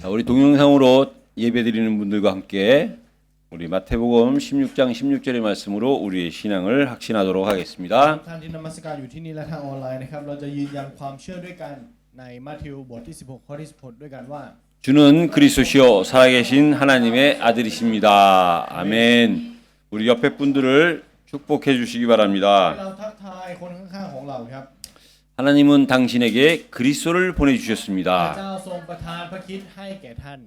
우리 동영상으로 예배드리는 분들과 함께 우리 마태복음 16장 16절의 말씀으로 우리의 신앙을 확신하도록 하겠습니다. ท่านที่นมัสการอยู่ที่นี่และทางออนไลน์นะครับเราจะยืนยันความเชื่อด้วยกันในมัทธิวบทที่16ข้อที่16ด้วยกันว่า 주는 그리스도시요 살아계신 하나님의 아들이십니다. 아멘. 우리 옆에 분들을 축복해 주시기 ให้ 바랍니다. เราทักทายคนข้างๆของเราครับ 하나님은 당신에게 그리스도를 พระ 보내주셨습니다. เจ้าทรงประทานพระคริสต์ให้แก่ท่าน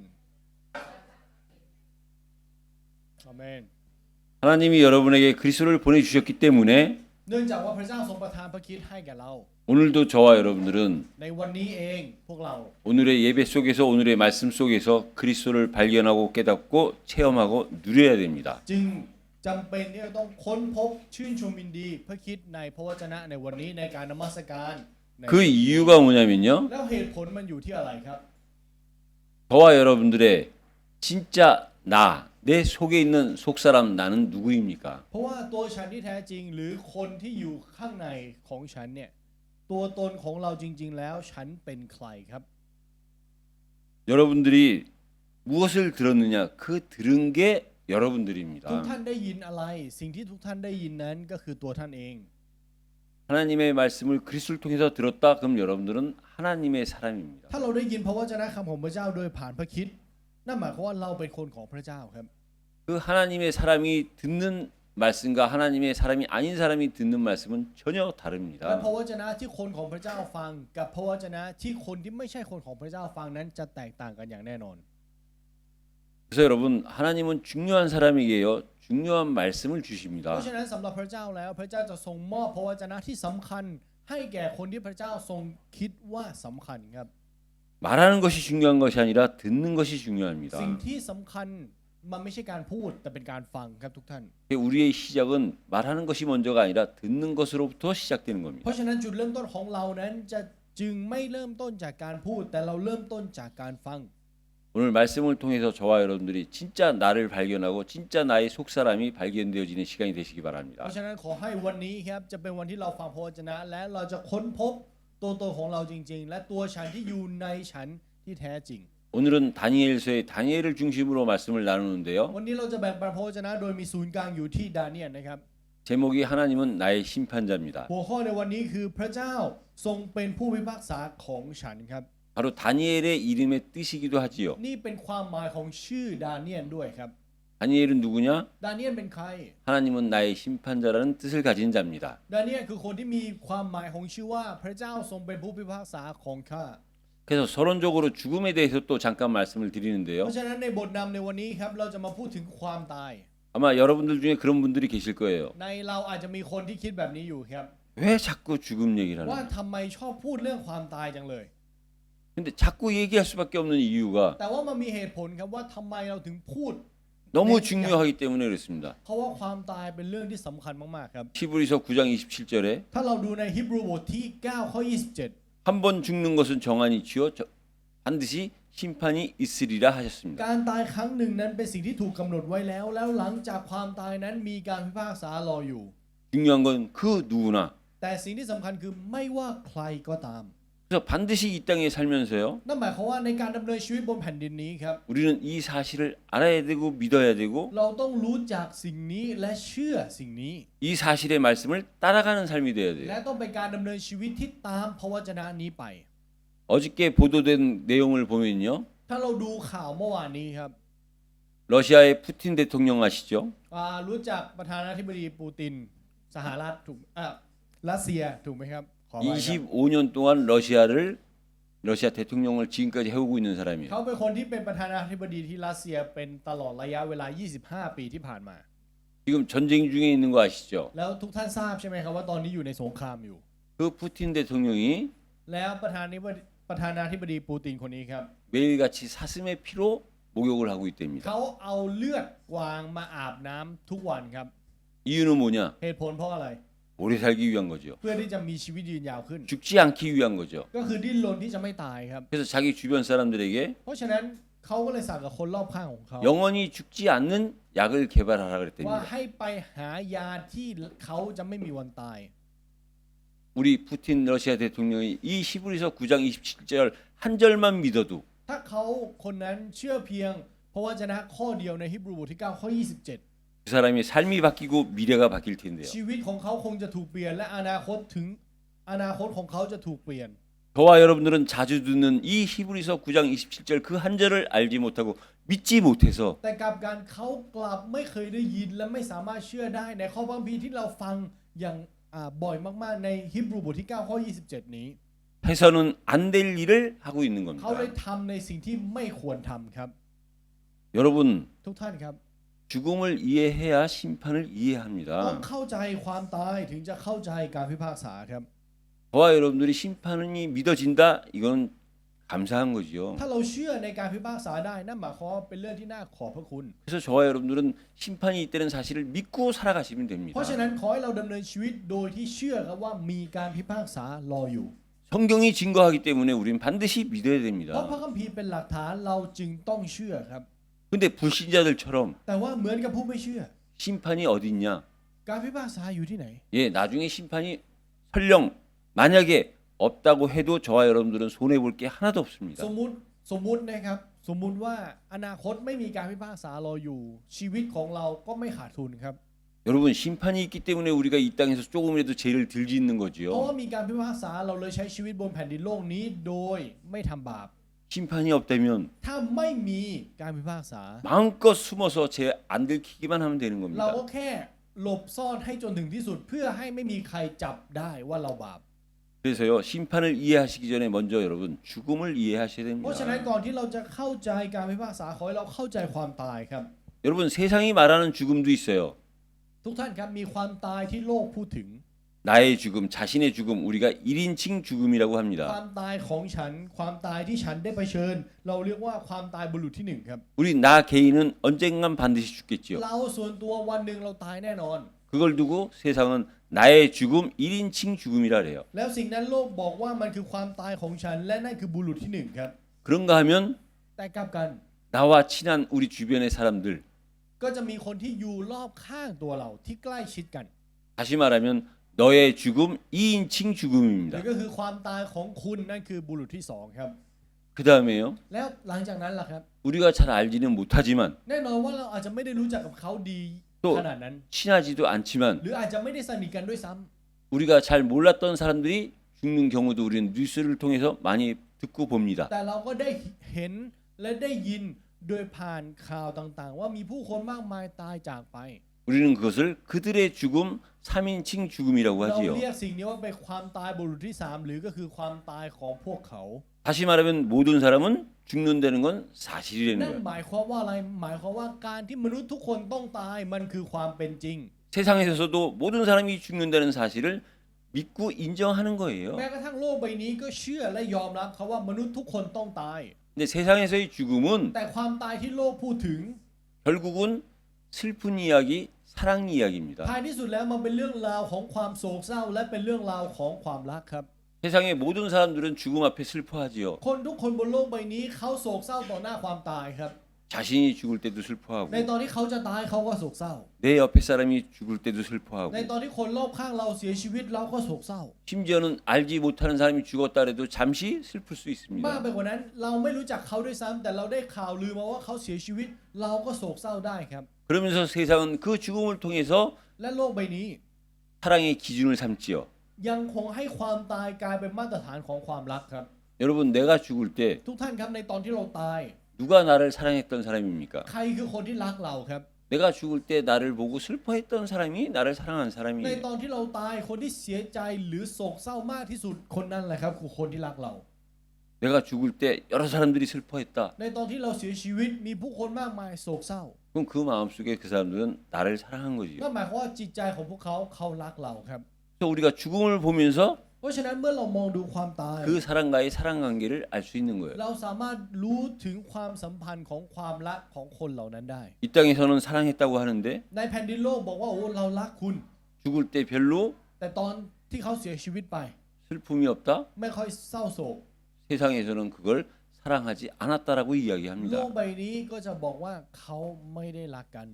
อาเมน 하나님이 여러분에게 그리스도를 보내주셨기 때문에 เนื่องจากว่าพระเจ้าทรงประทานพระคริสต์ให้แก่เรา 오늘도 저와 여러분들은 ในวันนี้เองพวกเรา 오늘의 예배 속에서 오늘의 말씀 속에서 그리스도를 발견하고 깨닫고 체험하고 누려야 됩니다. จึงจำเป็นที่จะต้องค้นพบชื่นชมยินดีพระคริสต์ในพระวจนะในวันนี้ในการนมัสการ 그 이유가 뭐냐면요. แล้วเหตุผลมันอยู่ที่อะไรครับ 저와 여러분들의 진짜 나, 내 속에 있는 속사람 나는 누구입니까? เพราะว่าตัวฉันที่แท้จริงหรือคนที่อยู่ข้างในของฉันเนี่ยตัวตนของเราจริงๆแล้วฉันเป็นใครครับ 여러분들이 무엇을 들었느냐? 그 들은 게 여러분들입니다. ทุกท่านได้ยินอะไรสิ่งที่ทุกท่านได้ยินนั้นก็คือตัวท่านเอง 하나님의 말씀을 그리스도를 통해서 들었다. 그럼 여러분들은 하나님의 사람입니다. ถ้าเราได้ยินพระวจนะคำของพระเจ้าโดยผ่านพระคริสต์นั่นหมายความว่าเราเป็นคนของพระเจ้าครับ 그 하나님의 사람이 듣는 말씀과 하나님의 사람이 아닌 사람이 듣는 말씀은 전혀 และ 다릅니다. พระวจนะที่คนของพระเจ้าฟังกับพระวจนะที่คนที่ไม่ใช่คนของพระเจ้าฟังนั้นจะแตกต่างกันอย่างแน่นอน 그래서 여러분 하나님은 중요한 사람에게요 중요한 말씀을 เพ 주십니다. ราะฉะนั้นสำหรับพระเจ้าแล้วพระเจ้าจะทรงมอบพระวจนะที่สำคัญให้แก่คนที่พระเจ้าทรงคิดว่าสำคัญครับ 말하는 것이 중요한 것이 아니라 듣는 것이 สิ่ง 중요합니다. ที่สำคัญมันไม่ใช่การพูดแต่เป็นการฟังครับทุกท่าน 우리의 시작은 말하는 것이 먼저가 아니라 듣는 것으로부터 시작되는 เพ 겁니다. ราะฉะนั้นจุดเริ่มต้นของเรานั้นจะจึงไม่เริ่มต้นจากการพูดแต่เราเริ่มต้นจากการฟัง 오늘 말씀을 통해서 저와 여러분들이 진짜 나를 발견하고 진짜 나의 속사람이 발견되어지는 시간이 되시기 เพ 바랍니다. ราะฉะนั้นขอให้วันนี้ครับจะเป็นวันที่เราฟังพระวจนะและเราจะค้นพบตัวตนของเราจริงๆ และตัวฉันที่อยู่ในฉันที่แท้จริง 오늘은 다니엘서의 다니엘을 중심으로 말씀을 나누는데요. วันนี้เราจะแบ่งปันพระวจนะโดยมีศูนย์กลางอยู่ที่ดาเนียลนะครับ 제목이 하나님은 나의 심판자입니다. หัวข้อในวันนี้คือพระเจ้าทรงเป็นผู้พิพากษาของฉันครับ 바로 다니엘의 이름의 뜻이기도 하지요. นี่เป็นความหมายของชื่อดาเนียลด้วยครับ 다니엘은 누구냐? ดาเนียลเป็นใคร 하나님은 나의 심판자라는 뜻을 가진 자입니다. ดาเนียลคือคนที่มีความหมายของชื่อว่าพระเจ้าทรงเป็นผู้พิพากษาของข้า 그래서 서론적으로 죽음에 대해서 또 잠깐 말씀을 เพ 드리는데요. ราะฉะนั้นในบทนำในวันนี้ครับเราจะมาพูดถึงความตาย 아마 여러분들 중에 그런 분들이 계실 거예요. ในเราอาจจะมีคนที่คิดแบบนี้อยู่ครับ 왜 자꾸 죽음 얘기를 ว่า 하나? ทำไมชอบพูดเรื่องความตายจังเลย 근데 자꾸 얘기할 수밖에 없는 이유가 แต่ว่ามันมีเหตุผลครับว่าทำไมเราถึงพูด 너무 중요하기 때문에 그렇습니다. เพราะว่าความตายเป็นเรื่องที่สำคัญมากๆครับ 히브리서 9장 27절에 ถ้าเราดูในฮิบรูบทที่9ข้อ27 한 번 죽는 것은 정한이 지어 반드시 심판이 있으리라 하셨습니다. การตายครั้งหนึ่งนั้นเป็นสิ่งที่ถูกกำหนดไว้แล้วแล้วหลังจากความตายนั้นมีการพิพากษารออยู่ 중요한 건 그 누구나 แต่สิ่งที่สำคัญคือไม่ว่าใครก็ตาม 그래서 반드시 이 땅에 살면서요 นั่นหมายความว่าในการดำเนินชีวิตบนแผ่นดินนี้ครับ 우리는 이 사실을 알아야 되고 믿어야 되고 เราต้องรู้จักสิ่งนี้และเชื่อสิ่งนี้ 이 사실의 말씀을 따라가는 삶이 되어야 และ 돼요. ต้องเป็นการดำเนินชีวิตที่ตามพระวจนะนี้ไป 어저께 보도된 내용을 보면요 ถ้าเราดูข่าวเมื่อวานนี้ครับ 러시아의 푸틴 대통령 아시죠? รู้จักประธานาธิบดีปูตินสหรัฐถูกรัสเซียถูกไหมครับขออภัยครับ 25년 동안 러시아 대통령을 지금까지 해오고 있는 사람이에요. เขาเป็นคนที่เป็นประธานาธิบดีที่รัสเซียเป็นตลอดระยะเวลา 25 ปีที่ผ่านมา 지금 전쟁 중에 있는 거 아시죠? แล้วทุกท่านทราบใช่ไหมครับว่าตอนนี้อยู่ในสงครามอยู่ 그 푸틴 대통령이 แล้วประธานาธิบดีปูตินคนนี้ครับ 매일같이 사슴의 피로 목욕을 하고 있답니다. เขาเอาเลือดกวางมาอาบน้ำทุกวันครับ 이유는 뭐냐? เหตุผลเพราะอะไร 오래 살기 위한 거죠. เพื่อที่จะมีชีวิตยืนยาวขึ้น 죽지 않기 위한 거죠. ก็คือดิ้นรนที่จะไม่ตายครับ 그래서 자기 주변 사람들에게 เพราะฉะนั้นเขาก็เลยสั่งกับคนรอบข้างของเขา 영원히 죽지 않는 약을 개발하라 ว่า 그랬답니다. ให้ไปหายาที่เขาจะไม่มีวันตาย 우리 푸틴 러시아 대통령이 이 히브리서 9장 27절 한 절만 믿어도 ถ้าเขาคนนั้นเชื่อเพียงพระวจนะข้อเดียวในฮีบรูบทที่9ข้อ27 그 사람의 삶이 바뀌고 미래가 바뀔 텐데요. ชีวิตของเขาคงจะถูกเปลี่ยนและอนาคตของเขาจะถูกเปลี่ยน 저와 여러분들은 자주 듣는 이 히브리서 9장 27절 그 한 절을 알지 못하고 믿지 못해서 แต่กลับกันเขากลับไม่เคยได้ยินและไม่สามารถเชื่อได้ในข้อพระคัมภีร์ที่เราฟังอย่างบ่อยมากๆในฮีบรูบทที่9ข้อ27 นี้ 해서는 안 될 일을 하고 있는 เขาเลย 겁니다. ทำในสิ่งที่ไม่ควรทำครับ 여러분 ทุกท่านครับ 죽음을 이해해야 심판을 ต้อง 이해합니다. เข้าใจความตายถึงจะเข้าใจการพิพากษาครับ 저와 여러분들이 심판이 믿어진다 이건 감사한 거죠. ถ้าเราเชื่อในการพิพากษาได้นั่นหมายความว่าเป็นเรื่องที่น่าขอบพระคุณ 그래서 저와 여러분들은 심판이 있다는 사실을 믿고 살아가시면 เพ 됩니다. ราะฉะนั้นขอให้เราดำเนินชีวิตโดยที่เชื่อครับว่ามีการพิพากษารออยู่ 성경이 증거하기 때문에 우리는 반드시 믿어야 เพราะพ 됩니다. ระคัมภีร์เป็นหลักฐานเราจึงต้องเชื่อครับ 근데 불신자들처럼 แต่ว่าเหมือนกับผู้ไม่เชื่อ 심판이 어디 있냐? การพิพากษาอยู่ที่ไหน 예, 나중에 심판이 설령 만약에 없다고 해도 저와 여러분들은 손해 볼 게 하나도 ส 없습니다. มมุตินะครับสมมุติว่าอนาคตไม่มีการพิพากษารออยู่ ชีวิตของเราก็ไม่ขาดทุนครับ 여러분 심판이 있기 때문에 우리가 이 땅에서 조금이라도 죄를 덜 짓는 เพราะ 거지요. ว่ามีการพิพากษาเราเลยใช้ชีวิตบนแผ่นดินโลกนี้โดยไม่ทำบาป 심판이 없다면 ถ้าไม่มีการพิพากษา 마음껏 숨어서 죄 안 들키기만 하면 되는 เราก็ 겁니다. แค่หลบซ่อนให้จนถึงที่สุด เพื่อให้ไม่มีใครจับได้ว่าเราบาป 그래서요 심판을 이해하시기 전에 먼저 여러분 죽음을 이해하셔야 เพราะฉะนั้น 됩니다. ก่อนที่เราจะเข้าใจการพิพากษาขอให้เราเข้าใจความตายครับ 여러분 세상이 말하는 죽음도 있어요. ทุกท่านครับมีความตายที่โลกพูดถึง 나의 죽음, 자신의 죽음, 우리가 1인칭 죽음이라고 ควา 합니다. มตายของฉันความตายที่ฉันได้เผชิญ เราเรียกว่าความตายบุรุษที่หนึ่งครับ 우리 나 개인은 언젠간 반드시 죽겠지요. เราส่วนตัววันหนึ่งเราตายแน่นอน 그걸 두고 세상은 나의 죽음 1인칭 죽음이라 그래요. แล้วสิ่งนั้นโลกบอกว่ามันคือความตายของฉัน และนั่นคือบุรุษที่หนึ่งครับ 그런가 하면 แต่กลับกัน 나와 친한 우리 주변의 사람들 ก็จะมีคนที่อยู่รอบข้างตัวเราที่ใกล้ชิดกัน 다시 말하면 너의 죽음 2인칭 หรือ 죽음입니다. ก็คือความตายของคุณนั่นคือบุรุษที่สองครับ 그 다음에요. แล้วหลังจากนั้นล่ะครับ 우리가 잘 알지는 못하지만 แน่นอนว่าเราอาจจะไม่ได้รู้จักกับเขาดี 또 ขนาดนั้น 친하지도 않지만 หรืออาจจะไม่ได้สนิทกันด้วยซ้ำ 우리가 잘 몰랐던 사람들이 죽는 경우도 우리는 뉴스를 통해서 많이 듣고 봅니다. แต่เราก็ได้เห็นและได้ยินโดยผ่านข่าวต่างๆ ว่ามีผู้คนมากมายตายจากไป 우리는 그것을 그들의 죽음 3인칭 죽음이라고 เรา 하지요. เรียกสิ่งนี้ว่าเป็นความตายบุรุษที่สามหรือก็คือความตายของพวกเขา 다시 말하면 모든 사람은 죽는다는 건 사실이라는 นั่น 거예요. หมายความว่าอะไรหมายความว่าการที่มนุษย์ทุกคนต้องตายมันคือความเป็นจริง 세상에서도 모든 사람이 죽는다는 사실을 믿고 인정하는 거예요. แม้กระทั่งโลกใบนี้ก็เชื่อและยอมรับเขาว่ามนุษย์ทุกคนต้องตาย 근데 세상에서의 죽음은 แต่ความตายที่โลกพูดถึง 결국은 슬픈 이야기, 사랑 ท้าย 이야기입니다. ที่สุดแล้วมันเป็นเรื่องราวของความโศกเศร้า และเป็นเรื่องราวของความรักครับ 세상의 모든 사람들은 죽음 앞에 슬퍼하지요. คนทุกคนบนโลกใบนี้เขาโศกเศร้าต่อหน้าความตายครับ 자신이 죽을 때도 슬퍼하고 ในตอนที่เขาจะตายเขาก็โศกเศร้า 내 옆에 사람이 죽을 때도 슬퍼하고 ในตอนที่คนรอบข้างเราเสียชีวิตเราก็โศกเศร้า 심지어는 알지 못하는 사람이 죽었다 해도 잠시 슬플 수 มาก 있습니다. ไปกว่านั้นเราไม่รู้จักเขาด้วยซ้ำแต่เราได้ข่าวลือมาว่าเขาเสียชีวิต เราก็โศกเศร้าได้ครับ 그러면서 세상은 그 죽음을 통해서 และโลกใบนี้ 사랑의 기준을 삼지요. ยังคงให้ความตายกลายเป็นมาตรฐานของความรักครับ 여러분 내가 죽을 때 ทุกท่านครับในตอนที่เราตาย 누가 나를 사랑했던 사람입니까? ใครคือคนที่รักเราครับ 내가 죽을 때 나를 보고 슬퍼했던 사람이 나를 사랑한 ใน 사람이에요. ตอนที่เราตายคนที่เสียใจหรือโศกเศร้ามากที่สุดคนนั้นแหละครับคือคนที่รักเรา 내가 죽을 때 여러 사람들이 슬퍼했다. ในตอนที่เราเสียชีวิตมีผู้คนมากมายโศกเศร้า 그럼 그 마음속에 그 사람들은 나를 사랑한 거지요. นั่นหมายความว่าจิตใจของพวกเขารักเราครับ 그래서 우리가 죽음을 보면서 เพราะฉะนั้นเมื่อเรามองดูความตาย 그 사람과의 사랑 관계를 알 수 있는 거예요. เราสามารถรู้ถึงความสัมพันธ์ของความรักของคนเหล่านั้นได้ 이 땅에서는 사랑했다고 하는데 ในแผ่นดินโลกบอกว่าโอ้เรารักคุณ 죽을 때 별로 แต่ตอนที่เขาเสียชีวิตไป 슬픔이 없다. ไม่ค่อยเศร้าโศก 세상에서는 그걸 사랑하지 않았다라고 โล 이야기합니다. กใบนี้ก็จะบอกว่าเขาไม่ได้รักกัน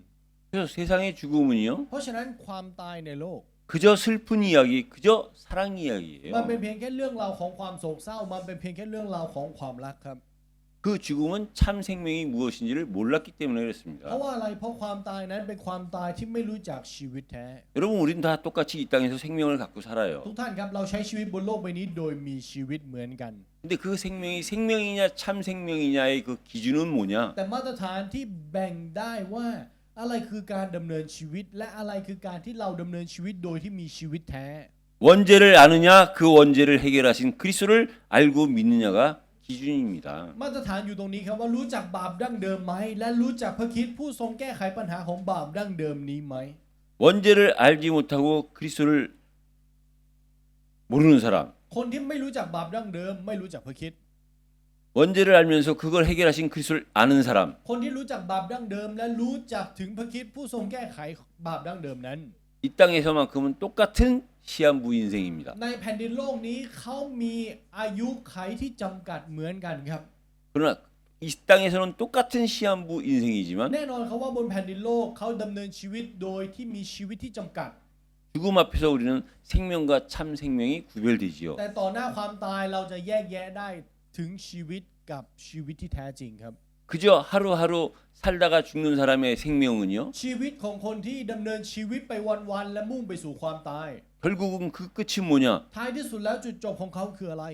그래서 세상의 죽음은요, เพราะฉะนั้นความตายในโลก 그저 슬픈 이야기, 그저 사랑 มัน 이야기예요. เป็นเพียงแค่เรื่องราวของความโศกเศร้า มันเป็นเพียงแค่เรื่องราวของความรักครับ 그 죽음은 참 생명이 무엇인지를 몰랐기 때문에 เพ 그렇습니다. ราะว่าอะไรเพราะความตายนั้นเป็นความตายที่ไม่รู้จักชีวิตแท้ 여러분 우린 다 똑같이 이 땅에서 생명을 갖고 ทุก 살아요. ท่านครับเราใช้ชีวิตบนโลกใบนี้โดยมีชีวิตเหมือนกัน 근데 그 생명이 생명이냐 참 생명이냐의 그 기준은 뭐냐? แต่มาตรฐานที่แบ่งได้ว่าอะไรคือการดำเนินชีวิตและอะไรคือการที่เราดำเนินชีวิตโดยที่มีชีวิตแท้ 원죄를 아느냐 그 원죄를 해결하신 그리스도를 알고 믿느냐가 기준입니다. มาตรฐานอยู่ตรงนี้ครับว่ารู้จักบาปดั้งเดิมไหมและรู้จักพระคริสต์ผู้ทรงแก้ไขปัญหาของบาปดั้งเดิมนี้ไหม 원죄를 알지 못하고 그리스도를 모르는 사람, คนที่ไม่รู้จักบาปดั้งเดิมไม่รู้จักพระคริสต์ 원죄를 알면서 그걸 해결하신 그리스도를 아는 사람, คนที่รู้จักบาปดั้งเดิมและรู้จักถึงพระคริสต์ผู้ทรงแก้ไขบาปดั้งเดิมนั้น 이 땅에서만큼은 똑같은 시한부 인생입니다. ในแผ่นดินโลกนี้เขามีอายุไขที่จำกัดเหมือนกันครับ 그러나 이 땅에서는 똑같은 시한부 인생이지만 แน่นอนเขาว่าบนแผ่นดินโลกเขาดำเนินชีวิตโดยที่มีชีวิตที่จำกัด 죽음 앞에서 우리는 생명과 참 생명이 구별되지요. แต่ต่อหน้าความตายเราจะแยกแยะได้ถึงชีวิตกับชีวิตที่แท้จริงครับ 그저 하루하루 살다가 죽는 사람의 생명은요. ชีวิตของคนที่ดำเนินชีวิตไปวันๆและมุ่งไปสู่ความตาย 결국은 그 끝이 뭐냐? ท้ายที่สุดแล้วจุดจบของเขาคืออะไร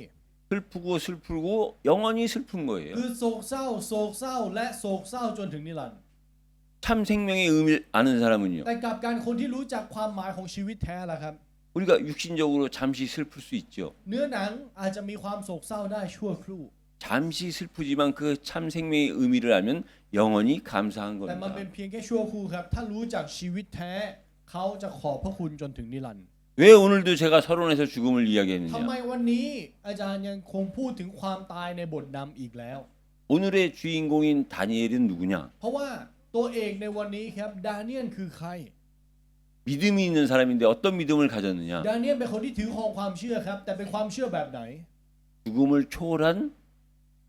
슬프고 슬프고 영원히 슬픈 거예요. คือโศกเศร้าโศกเศร้าและโศกเศร้าจนถึงนิรันดร์ 참 생명의 의미를 아는 사람은요. แต่กับการคนที่รู้จักความหมายของชีวิตแท้ล่ะครับ 우리가 육신적으로 잠시 슬플 수 있죠. เนื้อหนังอาจจะมีความโศกเศร้าได้ชั่วครู่ 잠시 슬프지만 그 참 생명의 의미를 알면 영원히 감사한 แต่มันเป็น 겁니다. เพียงแค่ชั่วครู่ครับถ้ารู้จักชีวิตแท้เขาจะขอบพระคุณจนถึงนิรันดร์ 왜 오늘도 제가 서론에서 죽음을 ทำไม 이야기했느냐? วันนี้อาจารย์ยังคงพูดถึงความตายในบทนำอีกแล้ว 오늘의 주인공인 다니엘은 누구냐? เพราะว่าตัวเอกในวันนี้ครับดาเนียลคือใคร 믿음이 있는 사람인데 어떤 믿음을 가졌느냐? ดาเนียลเป็นคนที่ถือครองความเชื่อครับแต่เป็นความเชื่อแบบไหน 죽음을 초월한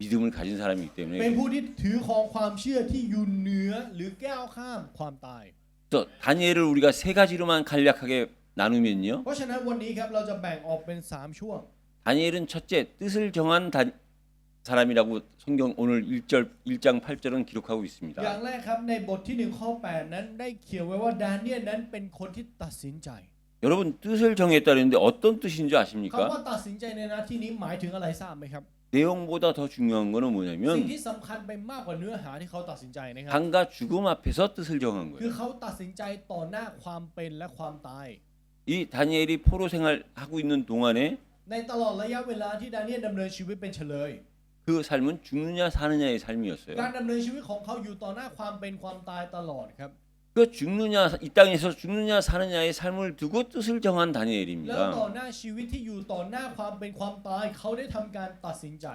믿음을 가진 사람이기 เป็น 때문에 ผู้ที่ถือครองความเชื่อที่อยู่เหนือหรือก้าวข้ามความตาย 또 다니엘을 우리가 세 가지로만 간략하게 나누면요. เพราะฉะนั้นวันนี้ครับเราจะแบ่งออกเป็น3ช่วง 다니엘은 첫째 뜻을 정한 사람이라고 성경 오늘 1장 8절은 기록하고 อย่าง 있습니다. แรกครับในบทที่1ข้อ8นั้นได้เขียนไว้ว่าดาเนียลนั้นเป็นคนที่ตัดสินใจ 여러분 뜻을 정했다는데 어떤 뜻인 줄 คำว่า 아십니까? ตัดสินใจในหน้าที่นี้หมายถึงอะไรทราบไหมครับ 내용보다 더 중요한 거는 สิ่ง 뭐냐면 ที่สำคัญไปมากกว่าเนื้อหาที่เขาตัดสินใจนะครับ 삶과 죽음 앞에서 뜻을 정한 คือ 거예요. เขาตัดสินใจต่อหน้าความเป็นและความตาย 이 다니엘이 포로 생활하고 있는 동안에 ในตลอดระยะเวลาที่ดาเนียลดำเนินชีวิตเป็นเฉลย 그 삶은 죽느냐 사느냐의 삶이었어요. การดำเนินชีวิตของเขาอยู่ต่อหน้าความเป็นความตายตลอดครับ 그 죽느냐 이 땅에서 죽느냐 사느냐의 삶을 두고 뜻을 정한 แล้ว 다니엘입니다. ต่อหน้าชีวิตที่อยู่ต่อหน้าความเป็นความตายเขาได้ทำการตัดสินใจ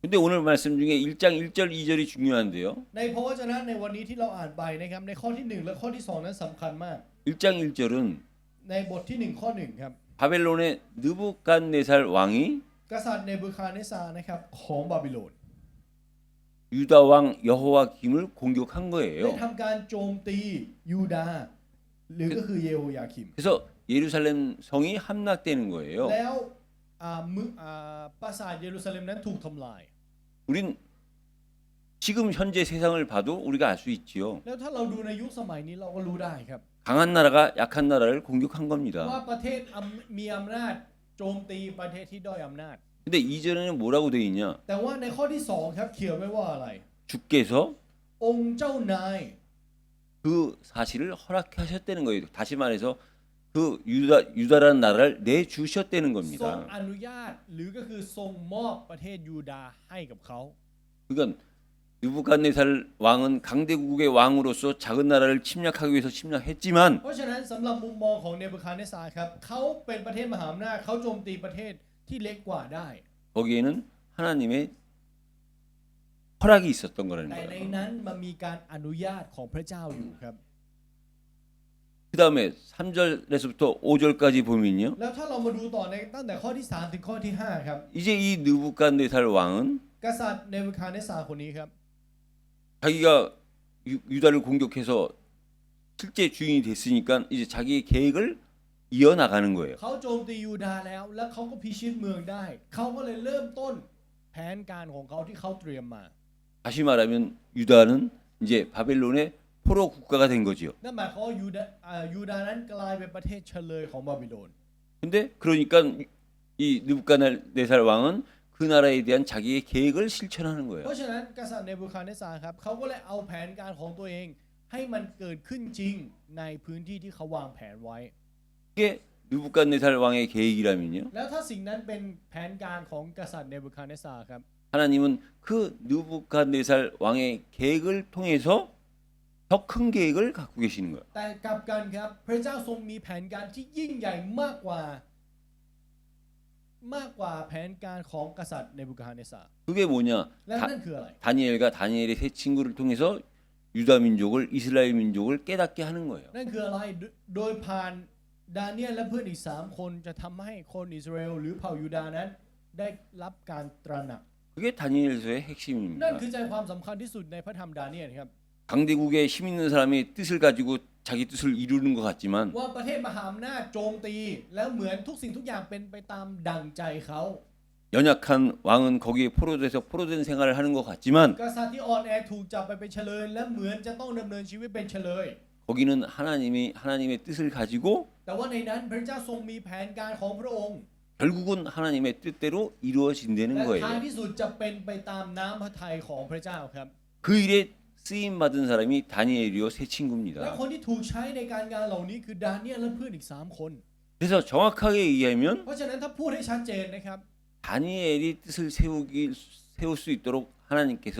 근데 오늘 말씀 중에 1장 1절 2절이 중요한데요. ในพระวจนะในวันนี้ที่เราอ่านไปนะครับในข้อที่1และข้อที่2นั้นสำคัญมาก 1장 1절은 ในบทที่1ข้อ1ครับ 바벨론의 느부갓네살 왕이 กษัตริย์เนบูคาดเนซาร์นะครับของบาบิโลน 유다 왕 여호와김을 공격한 ได้ 거예요. ทำการโจมตียูดาห์หรือก็คือเยโฮยาคิม 그래서 예루살렘 성이 함락되는 거예요. แล้วปราสาทเยรูซาเล็มนั้นถูกทำลาย 우린 지금 현재 세상을 봐도 우리가 알 수 있지요. แล้วถ้าเราดูในยุคสมัยนี้เราก็รู้ได้ครับ 강한 나라가 약한 나라를 공격한 ว่า 겁니다. ประเทศมีอำนาจโจมตีประเทศที่ด้อยอำนาจ 근데 이전에는 뭐라고 돼 있냐? แต่ว่าในข้อที่2ครับเขียนไว้ว่าอะไร 주께서 องค์เจ้านาย 그 사실을 허락하셨다는 거예요. 다시 말해서 그 유다라는 나라를 내주셨다는 ทรง 겁니다. อนุญาตหรือก็คือทรงมอบประเทศยูดาห์ให้กับเขา 그러니까 느부갓네살 왕은 강대국의 왕으로서 작은 나라를 침략하기 위해서 침략했지만 เพราะฉะนั้นสำหรับมุมมองของเนบูคาดเนซาร์ครับเขาเป็นประเทศมหาอำนาจเขาโจมตีประเทศที่เล็กกว่าได้ 거기에는 하나님의 허락이 있었던 거라는 แต่ใน 거예요. นั้นมันมีการอนุญาตของพระเจ้าอยู่ครับ 그 다음에 3절에서부터 5절까지 보면요. แล้วถ้าเรามาดูต่อในตั้งแต่ข้อที่3ถึงข้อที่5ครับ 이제 이 느부갓네살 왕은 กษัตริย์เนบูคาดเนซาร์คนนี้ครับ 자기가 유다를 공격해서 실제 주인이 됐으니까 이제 자기의 계획을 이어나가는 거예요. เขาโจมตียูดาห์แล้วและเขาก็พิชิตเมืองได้เขาก็เลยเริ่มต้นแผนการของเขาที่เขาเตรียมมา 다시 말하면 유다는 이제 바벨론의 포로 국가가 된 거지요. นั่นหมายความว่ายูดาห์นั้นกลายเป็นประเทศเฉลยของบาบิโลน 근데 그러니까 이 느부갓네살 왕은 그 나라에 대한 자기의 계획을 실천하는 เพ 거예요. ราะฉะนั้นกษัตริย์เนบูคาดเนสซาร์ครับเขาก็เลยเอาแผนการของตัวเองให้มันเกิดขึ้นจริงในพื้นที่ที่เขาวางแผนไว้ 이게 느부갓네살 왕의 계획이라면요. แล้วถ้าสิ่งนั้นเป็นแผนการของกษัตริย์เนบูคาดเนสซาร์ครับ 하나님은 그 느부갓네살 왕의 계획을 통해서 더 큰 계획을 갖고 계시는 거예요. แต่กลับกันครับพระเจ้าทรงมีแผนการที่ยิ่งใหญ่มากกว่าแผนการของกษัตริย์เนบูคาดเนสซาร์ 그게 뭐냐? และนั่นคืออะไร 다니엘과 다니엘의 세 친구를 통해서 유다 민족을 이스라엘 민족을 깨닫게 하는 거예요. นั่นคืออะไรโดยผ่านดาเนียลและเพื่อนอีก3คนจะทำให้คนอิสราเอลหรือเผ่ายูดาห์นั้นได้รับการตระหนัก 그게 다니엘서의 นั่น 핵심입니다. คือใจความสำคัญที่สุดในพระธรรมดาเนียลครับ 강대국에 힘 있는 사람이 뜻을 가지고 자기 뜻을 이루는 것 같지만 ว่าประเทศมหาอำนาจโจมตีแล้วเหมือนทุกสิ่งทุกอย่างเป็นไปตามดั่งใจเขา 연약한 왕은 거기에 포로돼서 포로된 생활을 하는 것 같지만 กษัตริย์ที่อ่อนแอถูกจับไปเป็นเฉลยและเหมือนจะต้องดำเนินชีวิตเป็นเฉลย 거기는 하나님의 뜻을 가지고 แต่ว่าในนั้นพระเจ้าทรงมีแผนการของพระองค์ 결국은 하나님의 뜻대로 이루어진다는 และ 거예요. ท้ายที่สุดจะเป็นไปตามน้ำพระทัยของพระเจ้าครับ 그 일에 쓰임 받은 사람이 다니엘이요 세 และ 친구입니다. คนที่ถูกใช้ในการงานเหล่านี้คือดาเนียลและเพื่อนอีก3คน 그래서 정확하게 얘기하면 เพราะฉะนั้นถ้าพูดให้ชัดเจนนะครับ 다니엘이 뜻을 세울 수 있도록 하나님께서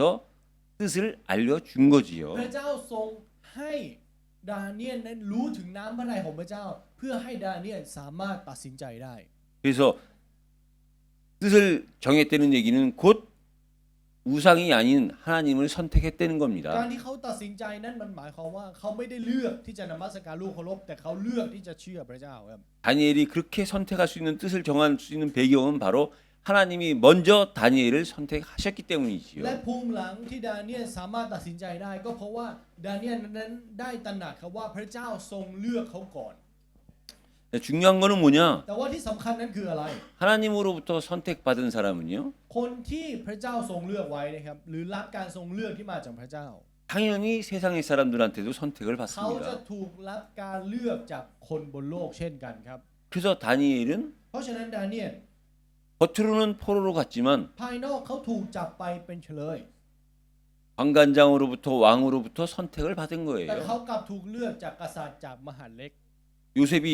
뜻을 알려준 거지요. พระเจ้าทรงให้ดาเนียลนั้นรู้ถึงน้ำพระทัยของพระเจ้า เพื่อให้ดาเนียลสามารถตัดสินใจได้ 그래서 뜻을 정했다는 얘기는 곧 우상이 아닌 하나님을 선택했다는 การ 겁니다. ที่เขาตัดสินใจนั้นมันหมายความว่าเขาไม่ได้เลือกที่จะนมัสการรูปเคารพแต่เขาเลือกที่จะเชื่อพระเจ้าครับ 다니엘이 그렇게 선택할 수 있는 뜻을 정할 수 있는 배경은 바로 하나님이 먼저 다니엘을 선택하셨기 และ 때문이지요. ภูมิหลังที่ดาเนียลสามารถตัดสินใจได้ ก็เพราะว่าดาเนียลนั้นได้ตระหนักครับว่าพระเจ้าทรงเลือกเขาก่อน 중요한 거는 뭐냐? แต่ว่าที่สำคัญนั้นคืออะไร 하나님으로부터 선택받은 사람은요. คนที่พระเจ้าทรงเลือกไว้นะครับหรือรับการทรงเลือกที่มาจากพระเจ้า 당연히 세상의 사람들한테도 선택을 เขาจะ 받습니다. ถูกรับการเลือกจากคนบนโลกเช่นกันครับ 그래서 다니엘은 เพราะฉะนั้นดาเนียล 겉으로는 포로로 갔지만 ภายนอกเขาถูกจับไปเป็นเฉลย 왕관장으로부터 왕으로부터 선택을 받은 แต่ 거예요. เขากลับถูกเลือกจากกษัตริย์จากมหาดเล็ก 요셉이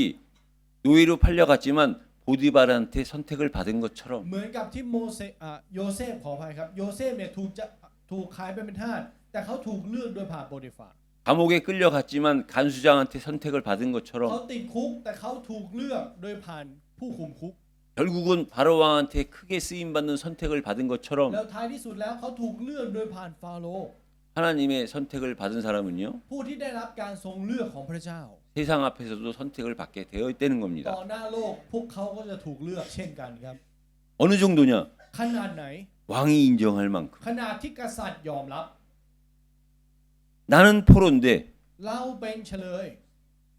노예로 팔려갔지만 보디발한테 선택을 받은 것처럼 เหมือนกับที่โยเซฟขออภัยครับโยเซฟเนี่ยถูกขายไปเป็นทาสแต่เขาถูกเลือกโดยผ่านโปติฟา 감옥에 끌려갔지만 간수장한테 선택을 받은 เขา 것처럼 ติดคุกแต่เขาถูกเลือกโดยผ่านผู้คุมคุก 결국은 바로 왕한테 크게 쓰임 받는 선택을 받은 แล้ว 것처럼 ท้ายที่สุดแล้วเขาถูกเลือกโดยผ่านฟาโรห์ 하나님의 선택을 받은 사람은요 ผู้ที่ได้รับการทรงเลือกของพระเจ้า 세상 앞에서도 선택을 받게 되어 있다는 ต่อ 겁니다. หน้าโลกพวกเขาก็จะถูกเลือกเช่นกันครับ 어느 정도냐? ขนาดไหน 왕이 인정할 만큼 ขนาดที่กษัตริย์ยอมรับ 나는 포로인데 เราเป็นเฉลย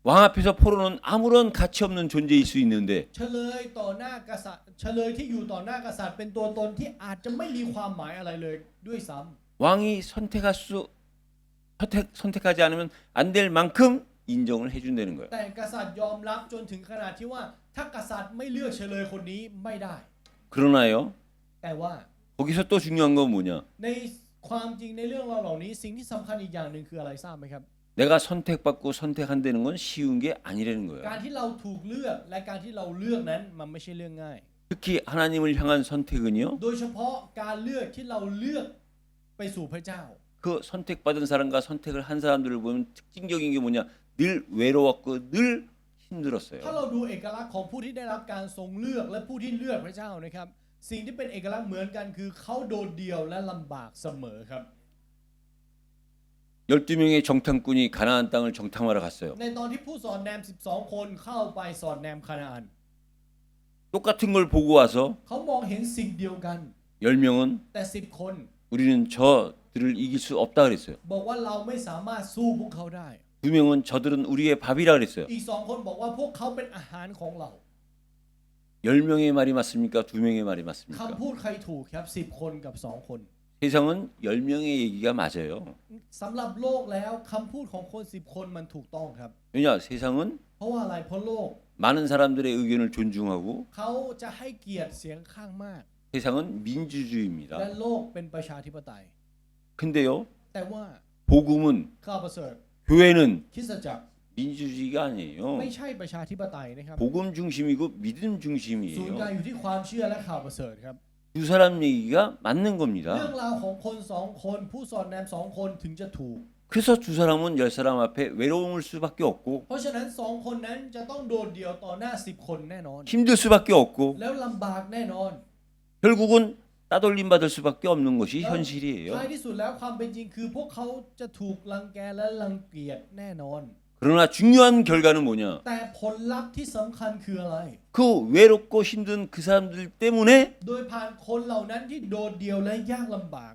왕 앞에서 포로는 아무런 가치 없는 존재일 수 있는데 เฉลยต่อหน้ากษัตริย์เฉลยที่อยู่ต่อหน้ากษัตริย์เป็นตัวตนที่อาจจะไม่มีความหมายอะไรเลยด้วยซ้ำ 왕이 선택하지 않으면 안 될 만큼 인정을 해준다는 거예요. แต่กษัตริย์ยอมรับจนถึงขนาดที่ว่าถ้ากษัตริย์ไม่เลือกเฉลยคนนี้ไม่ได้ 그러나요 แต่ว่า 거기서 또 중요한 건 뭐냐? ในความจริงในเรื่องราวเหล่านี้สิ่งที่สำคัญอีกอย่างหนึ่งคืออะไรทราบไหมครับ 내가 선택받고 선택한다는 건 쉬운 게 아니라는 การ 거예요. ที่เราถูกเลือกและการที่เราเลือกนั้นมันไม่ใช่เรื่องง่าย 특히 하나님을 향한 선택은요. โดยเฉพาะการเลือกที่เราเลือกไปสู่พระเจ้า 그 선택받은 사람과 선택을 한 사람들을 보면 특징적인 게 뭐냐? 늘 외로웠고 늘 힘들었어요. ถ้าเราดูเอกลักษณ์ของผู้ที่ได้รับการทรงเลือกและผู้ที่เลือกพระเจ้านะครับสิ่งที่เป็นเอกลักษณ์เหมือนกันคือเขาโดดเดี่ยวและลำบากเสมอครับ 12명의 정탐꾼이 가나안 땅을 정탐하러 갔어요. ในตอนที่ผู้สอดแนม12คนเข้าไปสอดแนมคานาอัน 똑같은 걸 보고 와서 เขามองเห็นสิ่งเดียวกัน 10명은 แต่10คน 우리는 저들을 이길 수 없다 그랬어요. บอกว่าเราไม่สามารถสู้พวกเขาได้ 2명은 저들은 우리의 밥이라 그랬어요. อีก2คนบอกว่าพวกเขาเป็นอาหารของเรา 10명의 말이 맞습니까? 2명의 말이 คำ 맞습니까? พูดใครถูกครับ10คนกับ2คน 세상은 10명의 얘기가 맞아요. สำหรับโลกแล้วคำพูดของคน10คนมันถูกต้องครับ 왜냐 세상은 เพราะว่าอะไรเพราะโลก 많은 사람들의 의견을 존중하고 เขาจะให้เกียรติเสียงข้างมาก 세상은 민주주의입니다. และโลกเป็นประชาธิปไตย 근데요 แต่ว่า 복음은 ข้าวประเสริฐ 교회는 คริสตจักร 민주주의가 ไม่ 아니에요. ใช่ประชาธิปไตยนะครับ 복음 중심이고 믿음 ศูนย์กลาง 중심이에요. อยู่ที่ความเชื่อและข่าวประเสริฐครับ 두 사람 얘기가 맞는 เรื่อง 겁니다. ราวของคนสองคนผู้สอดแนมสองคนถึงจะถูก 그래서 두 사람은 10사람 앞에 외로울 수밖에 없고 เพราะฉะนั้นสองคนนั้นจะต้องโดดเดี่ยวต่อหน้า10คนแน่นอน 힘들 수밖에 없고 แล้วลำบากแน่นอน 결국은 따돌림 받을 수밖에 없는 것이 ท้าย 현실이에요. ที่สุดแล้วความเป็นจริงคือพวกเขาจะถูกรังแกและรังเกียจแน่นอน 그러나 중요한 결과는 뭐냐? แต่ผลลัพธ์ที่สำคัญคืออะไร 그 외롭고 힘든 그 사람들 때문에 โดยผ่านคนเหล่านั้นที่โดดเดี่ยวและยากลำบาก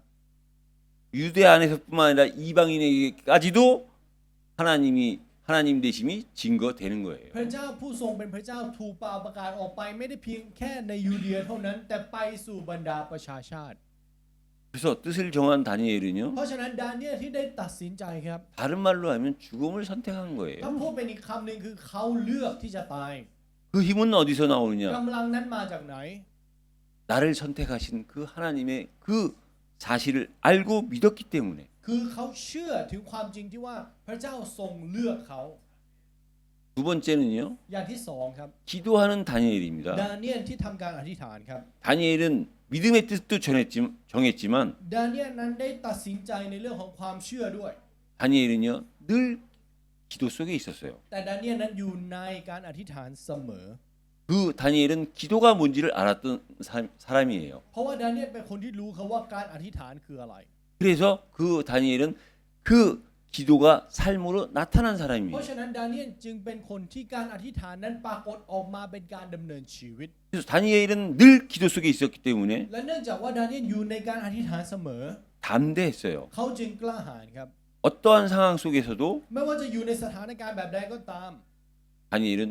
유대 안에서뿐만 아니라 이방인에게까지도 하나님 되심이 증거되는 พ 거예요. ระเจ้าผู้ทรงเป็นพระเจ้าถูกเป่าประกาศออกไปไม่ได้เพียงแค่ในยูเดียเท่านั้น แต่ไปสู่บรรดาประชาชาติ 그래서 뜻을 정한 다니엘은요. เพราะฉะนั้นดาเนียลที่ได้ตัดสินใจครับ 다른 말로 하면 죽음을 선택한 ถ้า 거예요. พูดเป็นอีกคำหนึ่งคือเขาเลือกที่จะตาย 그 힘은 어디서 나오느냐? กำลังนั้นมาจากไหน 나를 선택하신 그 하나님의 그 사실을 알고 믿었기 때문에 คือเขาเชื่อถึงความจริงที่ว่าพระเจ้าทรงเลือกเขา 두 번째는요. อย่างที่สองครับ 기도하는 ดา 다니엘입니다. เนียลที่ทำการอธิษฐานครับ 다니엘은 믿음의 뜻도 정했지만 ดาเนียลนั้นได้ตัดสินใจในเรื่องของความเชื่อด้วย 다니엘은요. 늘 기도 속에 있었어요. แต่ดาเนียลนั้นอยู่ในการอธิษฐานเสมอ 그 다니엘은 기도가 뭔지를 알았던 사람이에요. เพราะว่าดาเนียลเป็นคนที่รู้ครับว่าการอธิษฐานคืออะไร 그래서 그 다니엘은 그 기도가 삶으로 나타난 เพราะ 사람이에요. ฉะนั้นดาเนียลจึงเป็นคนที่การอธิษฐานนั้นปรากฏออกมาเป็นการดำเนินชีวิต 그래서 다니엘은 늘 기도 속에 있었기 때문에 และเนื่องจากว่าดาเนียลอยู่ในการอธิษฐานเสมอ 담대했어요. เขาจึงกล้าหาญครับ 어떠한 상황 속에서도 ไม่ว่าจะอยู่ในสถานการณ์แบบใดก็ตาม 다니엘은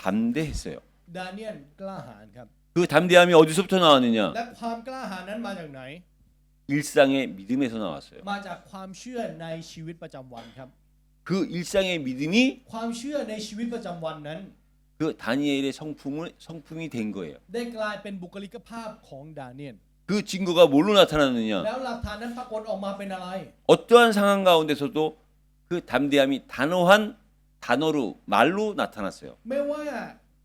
담대했어요. ดาเนียลกล้าหาญครับ 그 담대함이 어디서부터 나왔느냐? และความกล้าหาญนั้นมาจากไหน 일상의 믿음에서 나왔어요. มาจากความเชื่อในชีวิตประจำวันครับ 그 일상의 믿음이 ความเชื่อในชีวิตประจำวันนั้น 그 다니엘의 성품이 된 거예요. ได้กลายเป็นบุคลิกภาพของดาเนียล 그 증거가 뭘로 나타나느냐? แล้วหลักฐานนั้นปรากฏออกมาเป็นอะไร 어떠한 상황 가운데서도 그 담대함이 단호한 단어로 말로 나타났어요. ไม่ว่า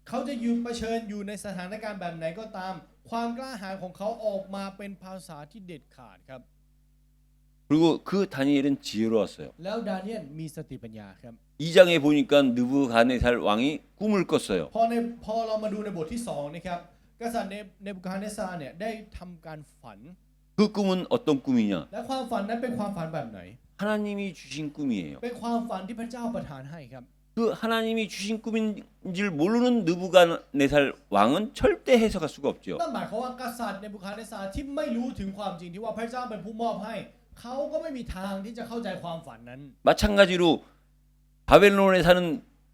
เขาจะอยู่เผชิญอยู่ในสถานการณ์แบบไหนก็ตาม ความกล้าหาญของเขาออกมาเป็นภาษาที่เด็ดขาดครับ 그리고 그 다니엘은 지혜로웠어요. แล้วดาเนียลมีสติปัญญาครับ 2장에 보니까 느부갓네살 왕이 꿈을 꿨어요. พอเรามาดูในบทที่2นะครับกษัตริย์เนบูคัดเนซาร์เนี่ยได้ทำการฝัน 그 꿈은 어떤 꿈이냐? และความฝันนั้นเป็นความฝันแบบไหน 하나님이 주신 꿈이에요. เป็นความฝันที่พระเจ้าประทานให้ครับ 그 하나님이 주신 꿈인 줄 모르는 느부갓네살 왕은 절대 해석할 수가 없죠. นั่นหมายความว่ากษัตริย์เนบูคัดเนซาร์ที่ไม่รู้ถึงความจริงที่ว่าพระเจ้าเป็นผู้มอบให้ เขาก็ไม่มีทางที่จะเข้าใจความฝันนั้น 마찬가지로 바벨론에 사는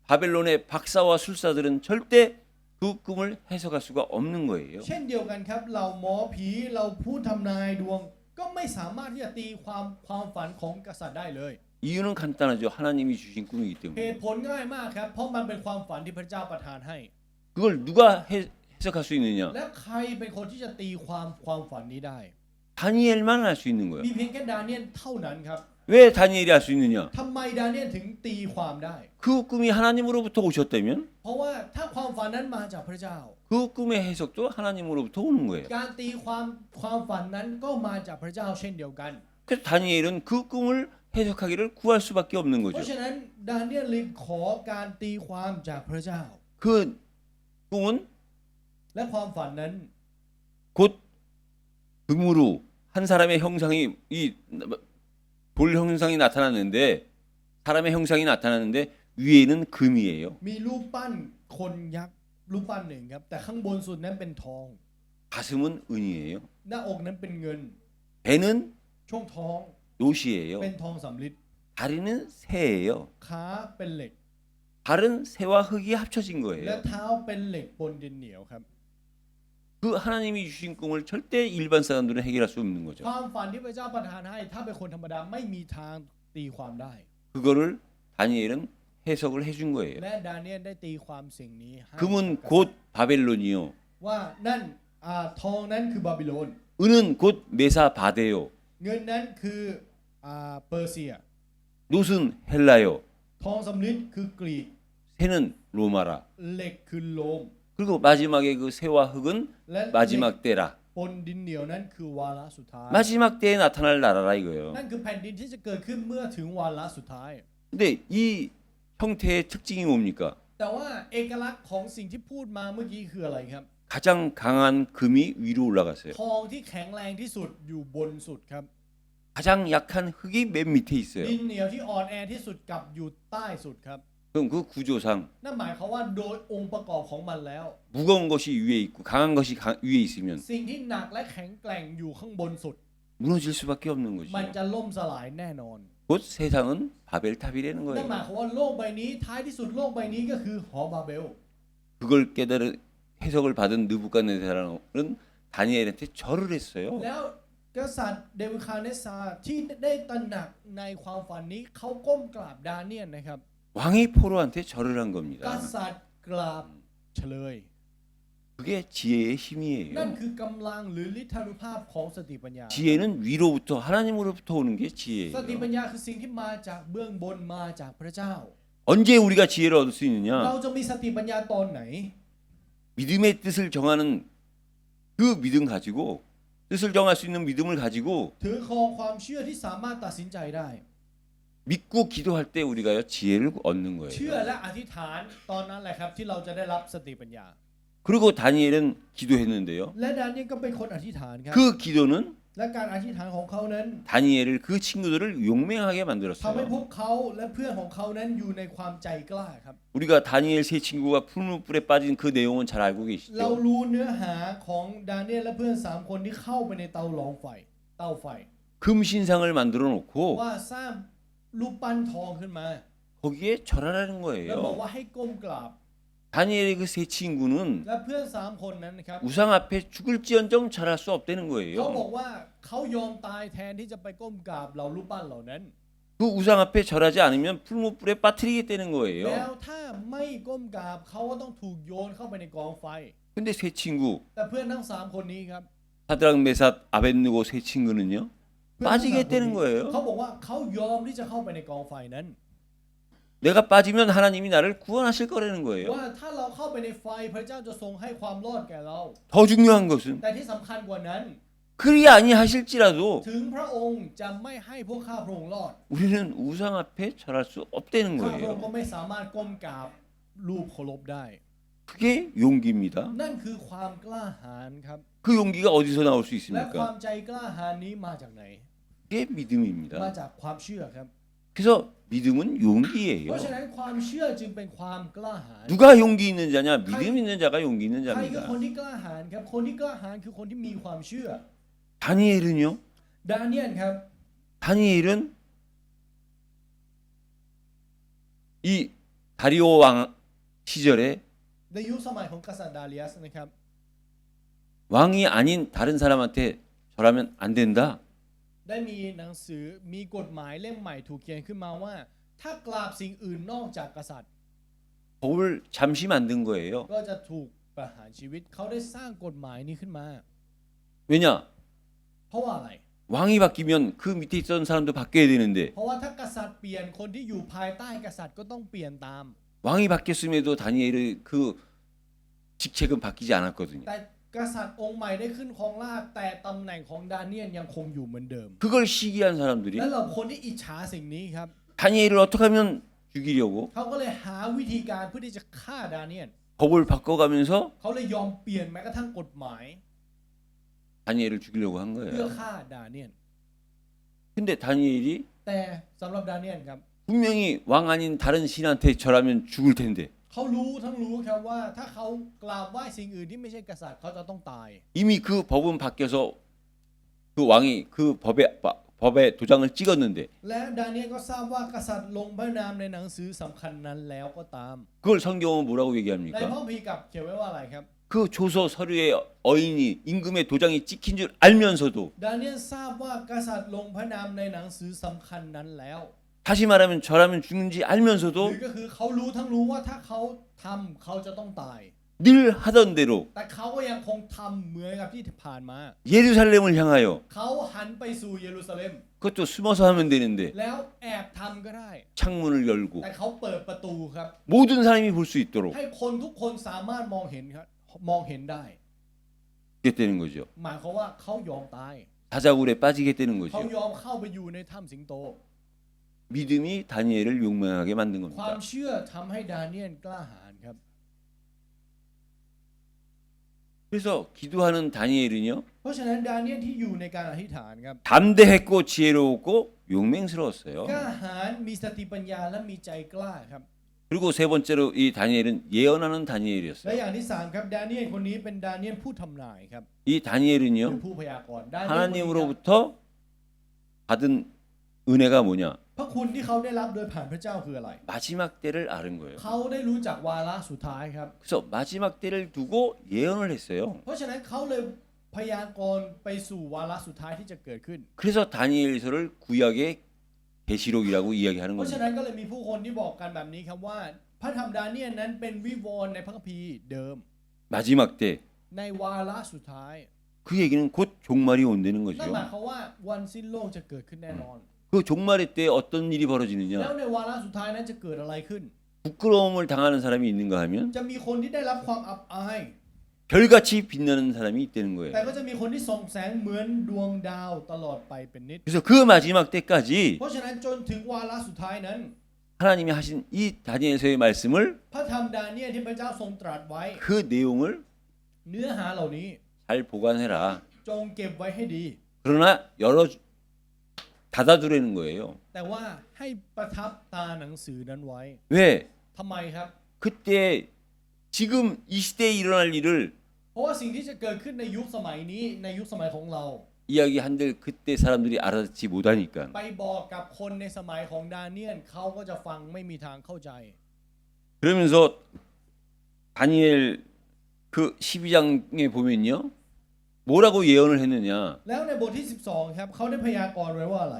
바벨론의 박사와 술사들은 절대 그 꿈을 해석할 수가 없는 거예요. เช่นเดียวกันครับเราหมอผีเราผู้ทำนายดวง ก็ไม่สามารถที่จะตีความฝันของกษัตริย์ได้เลย 이유는 간단하죠. 하나님이 주신 꿈이기 เห 때문에. ตุผลง่ายมากครับเพราะมันเป็นความฝันที่พระเจ้าประทานให้ 그걸 누가 해석할 수 있느냐? และใครเป็นคนที่จะตีความฝันนี้ได้ 다니엘만 할 수 있는 거예요. มีเพียงแค่ดาเนียลเท่านั้นครับ 왜 다니엘이 할 수 있느냐? ทำไมดาเนียลถึงตีความได้ 그 꿈이 하나님으로부터 오셨다면 เพราะว่าถ้าความฝันนั้นมาจากพระเจ้า 그 꿈의 해석도 하나님으로부터 오는 거예요. การตีความฝันนั้นก็มาจากพระเจ้าเช่นเดียวกัน 그래서 다니엘은 그 꿈을 해석하기를 구할 수밖에 없는 เพราะ 거죠. ฉะนั้นดาเนียลเลยขอการตีความจากพระเจ้า 그 꿈은 และความฝันนั้น 곧 금으로 한 사람의 형상이 이 돌 형상이 나타났는데 사람의 형상이 나타났는데 위에는 금이에요. มีรูปปั้นคนยักษ์รูปปั้นหนึ่งครับแต่ข้างบนสุดนั้นเป็นทอง 가슴은 은이에요. หน้าอกนั้นเป็นเงิน 배는 ช่วงท้อง 노시예요. เป็นทองสำริด 다리는 새예요. ขาเป็นเหล็ก 발은 새와 흙이 합쳐진 และ 거예요. เท้าเป็นเหล็กปนดินเหนียวครับ 그 하나님이 주신 꿈을 절대 일반 사람들은 해결할 수 없는 거죠. ความฝันที่พระเจ้าประทานให้ถ้าเป็นคนธรรมดาไม่มีทางตีความได้ 그거를 다니엘은 해석을 해준 거예요. และดาเนียลได้ตีความสิ่งนี้ให้ 금은 곧 바벨론이요. ว่านั่นทองนั้นคือบาบิโลน 은은 곧 메사 바데요. เงินนั้นคือเปอร์เซีย 놋은 헬라요. ทองสำริดคือกรีก 새는 로마라. เหล็กคือโรม 그리고 마지막에 그 새와 흙은 และ 마지막 때라. ปนดินเหนียวนั้นคือวาระสุดท้าย 마지막 때에 나타날 나라라 이거예요. นั่นคือแผ่นดินที่จะเกิดขึ้นเมื่อถึงวาระสุดท้าย 근데 이 형태의 특징이 뭡니까? แต่ว่าเอกลักษณ์ของสิ่งที่พูดมาเมื่อกี้คืออะไรครับ 가장 강한 금이 위로 올라갔어요. ทองที่แข็งแรงที่สุดอยู่บนสุดครับ 가장 약한 흙이 맨 밑에 있어요. ดินเหนียวที่อ่อนแอที่สุดกลับอยู่ใต้สุดครับ 그럼 그 구조상 นั่นหมายความว่าโดยองค์ประกอบของมันแล้ว 무거운 것이 위에 있고 강한 것이 위에 있으면 สิ่งที่หนักและแข็งแกร่งอยู่ข้างบนสุด 무너질 수밖에 없는 มัน 것이죠. จะล่มสลายแน่นอน 곧 세상은 바벨탑이라는 นั่นหมาย 거예요. ความว่าโลกใบนี้ท้ายที่สุดโลกใบนี้ก็คือหอบาเบล 그걸 깨달은 해석을 받은 느부갓네살은 다니엘한테 절을 했어요. แล้วกษัตริย์เดวิคาเนซาที่ได้ตระหนักในความฝันนี้เขาก้มกราบดาเนียลนะครับ 왕이 포로한테 절을 한 ก 겁니다. ษัตริย์กราบเฉลย 그게 지혜의 นั่น 힘이에요. คือกำลังหรือฤทธานุภาพของสติปัญญา 지혜는 위로부터 하나님으로부터 오는 게 สติ 지혜예요. ปัญญาคือสิ่งที่มาจากเบื้องบนมาจากพระเจ้า 언제 우리가 지혜를 얻을 수 เรา 있느냐? จะมีสติปัญญาตอนไหน 믿음의 뜻을 정하는 그 믿음 가지고 뜻을 정할 수 있는 믿음을 가지고 ถือครองความเชื่อที่สามารถตัดสินใจได้ 믿고 기도할 때 우리가요 지혜를 얻는 เชื่อ 거예요. และอธิษฐานตอนนั้นแหละครับที่เราจะได้รับสติปัญญา 그리고 다니엘은 기도했는데요. และดาเนียลก็เป็นคนอธิษฐานครับ 그 기도는 และการอธิษฐานของเขานั้น 다니엘을 그 친구들을 용맹하게 ทำให้ 만들었어요. พวกเขาและเพื่อนของเขานั้นอยู่ในความใจกล้าครับ 우리가 다니엘 세 친구가 푸른 뿔에 빠진 그 내용은 잘 알고 เรา 계시죠? รู้เนื้อหาของดาเนียลและเพื่อน3คนที่เข้าไปในเตาหลอมไฟเตาไฟ 금 신상을 만들어 놓고 ว่าสร้างรูปปั้นทองขึ้นมา 거기에 절하라는 แล้วบอก 거예요. ว่าให้ก้มกราบ 다니엘의 그 세 친구는 และเพื่อน3คนนั้นนะครับ 우상 앞에 죽을지언정 절할 수 없다는 เขาบอก 거예요. ว่าเขายอมตายแทนที่จะไปก้มกราบเหล่ารูปปั้นเหล่านั้น 그 우상 앞에 절하지 않으면 풀무불에 빠뜨리겠다는 แล้ว 거예요. ถ้าไม่ก้มกราบเขาก็ต้องถูกโยนเข้าไปในกองไฟ 근데 세 친구 แต่เพื่อนทั้ง3คนนี้ครับ 사드락 메삭 아벤느고 세 친구는요 เพื่อนทั้งสามคนนี้ 빠지겠다는 เขา 거예요. บอกว่าเขายอมที่จะเข้าไปในกองไฟนั้น 내가 빠지면 하나님이 나를 구원하실 거라는 거예요. ว่าถ้าเราเข้าไปในไฟพระเจ้าจะทรงให้ความรอดแก่เรา 더 중요한 것은 แต่ที่สำคัญกว่านั้น 그리 아니하실지라도 ถึงพระองค์จะไม่ให้พวกข้าพระองค์รอด 우리는 우상 앞에 절할 수 없다는 ข้าพระองค์ 거예요. ก็ไม่สามารถก้มกราบรูปเคารพได้ 그게 용기입니다. นั่นคือความกล้าหาญครับ 그 용기가 어디서 나올 수 และความ 있습니까? ใจกล้าหาญนี้มาจากไหน 그게 มา 믿음입니다. จากความเชื่อครับ 그래서 믿음은 เพ 용기예요. ราะฉะนั้นความเชื่อจึงเป็นความกล้าหาญ 누가 용기 있는 자냐? 믿음 있는 자가 용기 있는 ใครคือคน 자입니다. ที่กล้าหาญครับคนที่กล้าหาญคือคนที่มีความเชื่อ 다니엘은요? ดาเนียลครับ 다니엘은 이 다리오 왕 시절에 ในยุคสมัยของกษัตริย์ดาเลียสนะครับ 왕이 아닌 다른 사람한테 절하면 안 된다. ได้มีหนังสือมีกฎหมายเล่มใหม่ถูกเขียนขึ้นมาว่า ถ้ากราบสิ่งอื่นนอกจากกษัตริย์ 법을 잠시 만든 거예요. ก็จะถูกประหารชีวิตเขาได้สร้างกฎหมายนี้ขึ้นมา 왜냐? เพราะว่าอะไร 왕이 바뀌면 그 밑에 있던 사람도 바뀌어야 되는데 เพราะว่าถ้ากษัตริย์เปลี่ยนคนที่อยู่ภายใต้กษัตริย์ก็ต้องเปลี่ยนตาม 왕이 바뀌었음에도 다니엘의 그 직책은 바뀌지 않았거든요. แต่กษัตริย์องค์ใหม่ได้ขึ้นครองราชย์แต่ตำแหน่งของดาเนียลยังคงอยู่เหมือนเดิม 그걸 시기한 사람들이 และเราคนที่อิจฉาสิ่งนี้ครับ 다니엘을 어떻게 하면 죽이려고 เขาก็เลยหาวิธีการเพื่อที่จะฆ่าดาเนียล 법을 바꿔가면서 เขาเลยยอมเปลี่ยนแม้กระทั่งกฎหมาย 다니엘을 죽이려고 한 เพื่อ 거예요. ฆ่าดาเนียล 근데 다니엘이 แต่สำหรับดาเนียลครับ 분명히 왕 아닌 다른 신한테 절하면 죽을 텐데 เขารู้ทั้งรู้ครับว่าถ้าเขากราบไหว้สิ่งอื่นที่ไม่ใช่กษัตริย์เขาจะต้องตาย 이미 그 법은 바뀌어서 그 왕이 그 법에 도장을 찍었는데 และดาเนียลก็ทราบว่ากษัตริย์ลงพระนามในหนังสือสำคัญนั้นแล้วก็ตาม 그걸 성경은 뭐라고 ใน 얘기합니까? พระคัมภีร์กับเขียนไว้ว่าอะไรครับ 그 조서 서류에 어인이 임금의 도장이 찍힌 줄 알면서도 ดาเนียลทราบว่ากษัตริย์ลงพระนามในหนังสือสำคัญนั้นแล้ว 다시 말하면 저라면 죽는지 ห 알면서도 รือก็คือเขารู้ทั้งรู้ว่าถ้าเขาทำเขาจะต้องตาย 늘 하던 대로 แต่เขาก็ยังคงทำเหมือนกับที่ผ่านมา 예루살렘을 향하여 เขาหันไปสู่เยรูซาเล็ม 그것도 숨어서 하면 되는데 แล้วแอบทำก็ได้ 창문을 열고 แต่เขาเปิดประตูครับ 모든 사람이 볼 수 있도록 ให้คนทุกคนสามารถมองเห็นครับมองเห็นได้ 하게 되는 거죠. หมายความว่าเขายอมตาย 사자굴에 빠지게 되는 เขา 거죠. ยอมเข้าไปอยู่ในถ้ำสิงโต 믿음이 다니엘을 용맹하게 만든 ความ 겁니다. เชื่อทำให้ดาเนียลกล้าหาญครับ 그래서 기도하는 다니엘은요 เพราะฉะนั้นดาเนียลที่อยู่ในการอธิษฐานครับ 담대했고 지혜로웠고 용맹스러웠어요. กล้าหาญมีสติปัญญาและมีใจกล้าครับ 그리고 세 번째로 이 다니엘은 예언하는 และ 다니엘이었어요. อย่างที่สามครับดาเนียลคนนี้เป็นดาเนียลผู้ทำนายครับ 이 หรือ 다니엘은요 ผู้พยากรณ์ดาเนียลคนนี้ 하나님으로부터 받은 은혜가 뭐냐? พระคุณที่เขาได้รับโดยผ่านพระเจ้าคืออะไร 마지막 때를 아는 거예요. เขาได้รู้จักวาระสุดท้ายครับ 그래서 마지막 때를 두고 예언을 했어요. เพราะฉะนั้นเขาเลยพยากรณ์ไปสู่วาระสุดท้ายที่จะเกิดขึ้น 그래서 다니엘서를 구약의 계시록이라고 이야기하는 เพราะฉะ 겁니다. นั้นก็เลยมีผู้คนที่บอกกันแบบนี้ครับว่า พระธรรมดาเนียลนั้นเป็นวิวรณ์ในพระคัมภีร์เดิม 마지막 때 그 ในวาระสุดท้าย 얘기는 곧 종말이 온다는 นั่นหมาย 거죠. ความว่าวันสิ้นโลกจะเกิดขึ้นแน่นอน 그 종말의 때 어떤 일이 แล้ว 벌어지느냐? ในวาระสุดท้ายนั้นจะเกิดอะไรขึ้น 부끄러움을 당하는 사람이 있는가 하면 จะมีคนที่ได้รับความอับอาย 별같이 빛나는 사람이 있다는 แต่ 거예요. ก็จะมีคนที่ส่องแสงเหมือนดวงดาวตลอดไปเป็นนิด 그래서 그 마지막 때까지 เพราะฉะนั้นจนถึงวาระสุดท้ายนั้น 하나님이 하신 이 다니엘서의 말씀을 พระธรรมดาเนียลที่พระเจ้าทรงตรัสไว้ 그 내용을 เนื้อหาเหล่านี้ 잘 보관해라. จงเก็บไว้ให้ดี 그러나 열어 닫아두라는 거예요. แต่ว่าให้ประทับตาหนังสือนั้นไว้ 왜? ทำไมครับ 그때 지금 이 시대에 일어날 일을 เพราะว่าสิ่งที่จะเกิดขึ้นในยุคสมัยนี้ในยุคสมัยของเรา 이야기한들 그때 사람들이 알아듣지 못하니까 ไปบอกกับคนในสมัยของดาเนียลเขาก็จะฟังไม่มีทางเข้าใจ 그러면서 다니엘 그 12장에 보면요 뭐라고 예언을 했느냐 แล้วในบทที่ 12 ครับเขาได้พยากรณ์ไว้ว่าอะไร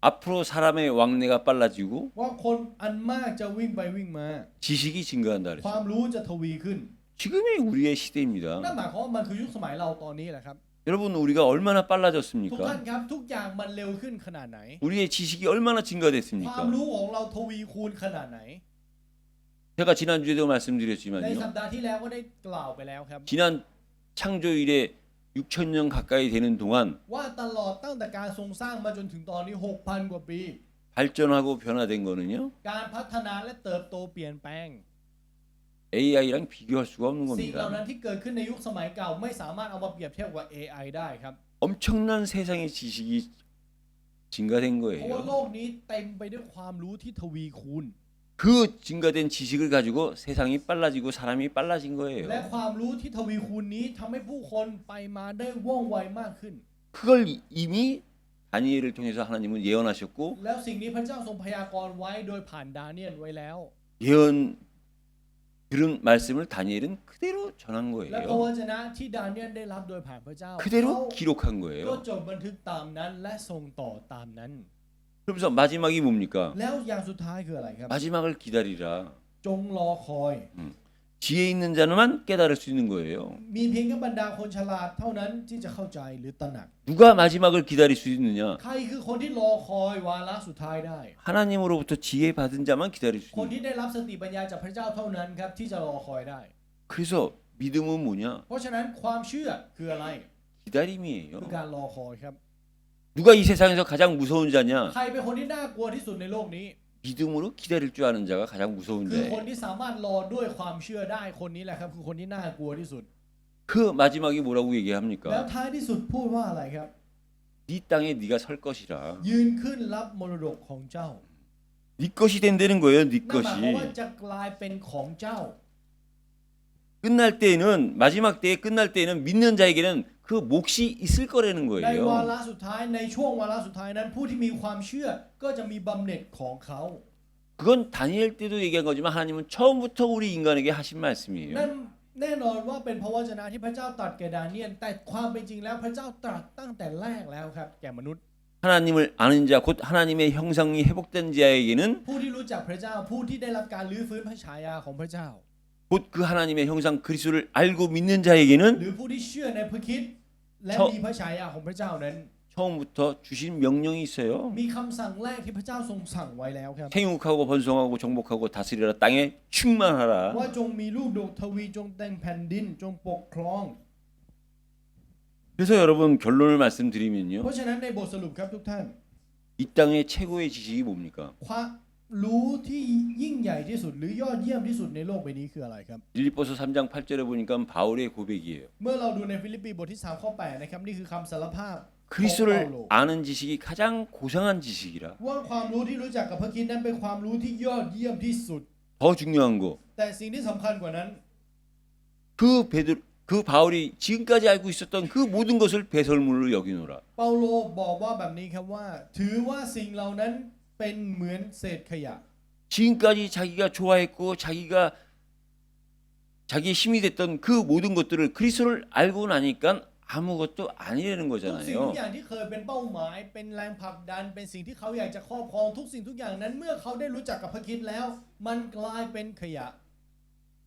앞으로 사람의 왕래가 빨라지고 ว่าคนอันมากจะวิ่งไปวิ่งมา 지식이 증가한다 ค 그랬어요. วามรู้จะทวีขึ้น 지금이 우리의 นั่น 시대입니다. หมายความว่ามันคือยุคสมัยเราตอนนี้แหละครับ 여러분 우리가 얼마나 ทุกท่าน 빨라졌습니까? ครับทุกอย่างมันเร็วขึ้นขนาดไหน 우리의 지식이 얼마나 ความ 증가됐습니까? รู้ของเราทวีคูณขนาดไหน 제가 지난주에도 ใน 말씀드렸지만요. สัปดาห์ที่แล้วก็ได้กล่าวไปแล้วครับ 지난 창조일에 6,000년 가까이 되는 동안 ว่าตลอดตั้งแต่การทรงสร้างมาจนถึงตอนนี้ 6,000 กว่าปี 발전하고 변화된 거는요. การพัฒนาและเติบโตเปลี่ยนแปลง AI랑 비교할 수가 없는 สิ่งเหล่านั้น 겁니다. ที่เกิดขึ้นในยุคสมัยเก่าไม่สามารถเอามาเปรียบเทียบกับ AI ได้ครับ 엄청난 세상의 지식이 증가된 เพราะว่าโล 거예요. กนี้เต็มไปด้วยความรู้ที่ทวีคูณ 그 증가된 지식을 가지고 세상이 빨라지고 사람이 빨라진 และ 거예요. ความรู้ที่ทวีคูณนี้ทำให้ผู้คนไปมาได้ว่องไวมากขึ้น 그걸 이미 다니엘을 통해서 하나님은 예언하셨고 แล้วสิ่งนี้พระเจ้าทรงพยากรณ์ไว้โดยผ่านดาเนียลไว้แล้ว 예언 들은 말씀을 다니엘은 그대로 전한 และพระว 거예요. จนะที่ดาเนียลได้รับโดยผ่านพระเจ้า 그대로 เขา 기록한 ก็ 거예요. จดบันทึกตามนั้นและส่งต่อตามนั้น 그러면서 마지막이 뭡니까? แล้วอย่างสุดท้ายคืออะไรครับ 마지막을 기다리라. จงรอคอย 지혜 있는 자만 깨달을 수 있는 거예요. มีเพียงแค่บรรดาคนฉลาดเท่านั้นที่จะเข้าใจหรือตระหนัก 누가 마지막을 기다릴 수 있느냐? ใครคือคนที่รอคอยวาระสุดท้ายได้ 하나님으로부터 지혜 받은 자만 기다릴 수 คน 있는 ที่ 거예요. ได้รับสติปัญญาจากพระเจ้าเท่านั้นครับที่จะรอคอยได้ 그래서 믿음은 뭐냐? เพราะฉะนั้นความเชื่อคืออะไร 기다림이에요. คือการรอคอยครับ 누가 이 세상에서 가장 무서운 자냐? ใครเป็นคนที่น่ากลัวที่สุดในโลกนี้ 믿음으로 기다릴 줄 아는 자가 가장 무서운 คือคน 자예요. ที่สามารถรอด้วยความเชื่อได้คนนี้แหละครับคือคนที่น่ากลัวที่สุด 그 마지막이 뭐라고 แล้ว 얘기합니까? ท้ายที่สุดพูดว่าอะไรครับ 네 땅에 네가 설 것이라. ยืนขึ้นรับมรดกของเจ้า 네 것이 된다는 거예요. 네 นั่นหมายความว่า 것이. จะกลายเป็นของเจ้า 끝날 때에는 마지막 때에 끝날 때에는 믿는 자에게는 그 몫이 있을 거라는 ในวาระ 거예요. สุดท้ายในช่วงวาระสุดท้ายนั้น ผู้ที่มีความเชื่อก็จะมีบำเหน็จของเขา 그건 다니엘 때도 얘기한 거지만 하나님은 처음부터 우리 인간에게 하신 말씀이에요. นั่น แน่นอนว่าเป็นพระวจนะที่พระเจ้าตรัสแก่ดาเนียลแต่ความเป็นจริงแล้วพระเจ้าตรัสตั้งแต่แรกแล้วครับแก่มนุษย์ 하나님을 아는 자 곧 하나님의 형상이 회복된 자에게는 ผู้ที่รู้จักพระเจ้าผู้ที่ได้รับการลื้อฟื้นพระฉายาของพระเจ้า 곧 그 하나님의 형상 그리스도를 알고 믿는 자에게는 หรือผู้ที่เชื่อในพระคริสต์และมีพระฉายาของพระเจ้านั้น 처음부터 주신 명령이 있어요. มีคำสั่งแรกที่พระเจ้าทรงสั่งไว้แล้วครับ 생육하고 번성하고 정복하고 다스리라 땅에 충만하라. ว่าจงมีลูกดกทวีจงเต็มแผ่นดินจงปกครอง 그래서 여러분 결론을 말씀드리면요. เพราะฉะนั้นในบทสรุปครับทุกท่าน 이 땅의 최고의 지식이 뭡니까? ความรู้ที่ยิ่งใหญ่ที่สุดหรือยอดเยี่ยมที่สุดในโลกใบนี้คืออะไรครับ 빌립보서 3장 8절에 보니까 바울의 고백이에요. เมื่อเราดูในฟิลิปปีบทที่3ข้อ8นะครับนี่คือคำสารภาพของเปา 그리스도를 โล 아는 지식이 가장 고상한 지식이라. ว่าความรู้ที่รู้จักกับพระคริสต์นั้นเป็นความรู้ที่ยอดเยี่ยมที่สุด 더 중요한 거. แต่สิ่งที่สำคัญกว่านั้น 그 바울이 지금까지 알고 있었던 그 모든 것을 배설물로 여기노라. เปาโลบอกว่าแบบนี้ครับว่า ถือว่าสิ่งเหล่านั้นเป็นเหมือนเศษขยะ 지금까지 자기가 좋아했고 자기의 힘이 됐던 그 모든 것들을 그리스도를 알고 나니까 아무것도 아니라는 ทุกสิ่งทุก 거잖아요. อย่างที่เคยเป็นเป้าหมายเป็นแรงผลักดันเป็นสิ่งที่เขาอยากจะครอบครองทุกสิ่งทุกอย่างนั้นเมื่อเขาได้รู้จักกับพระคริสต์แล้ว มันกลายเป็นขยะ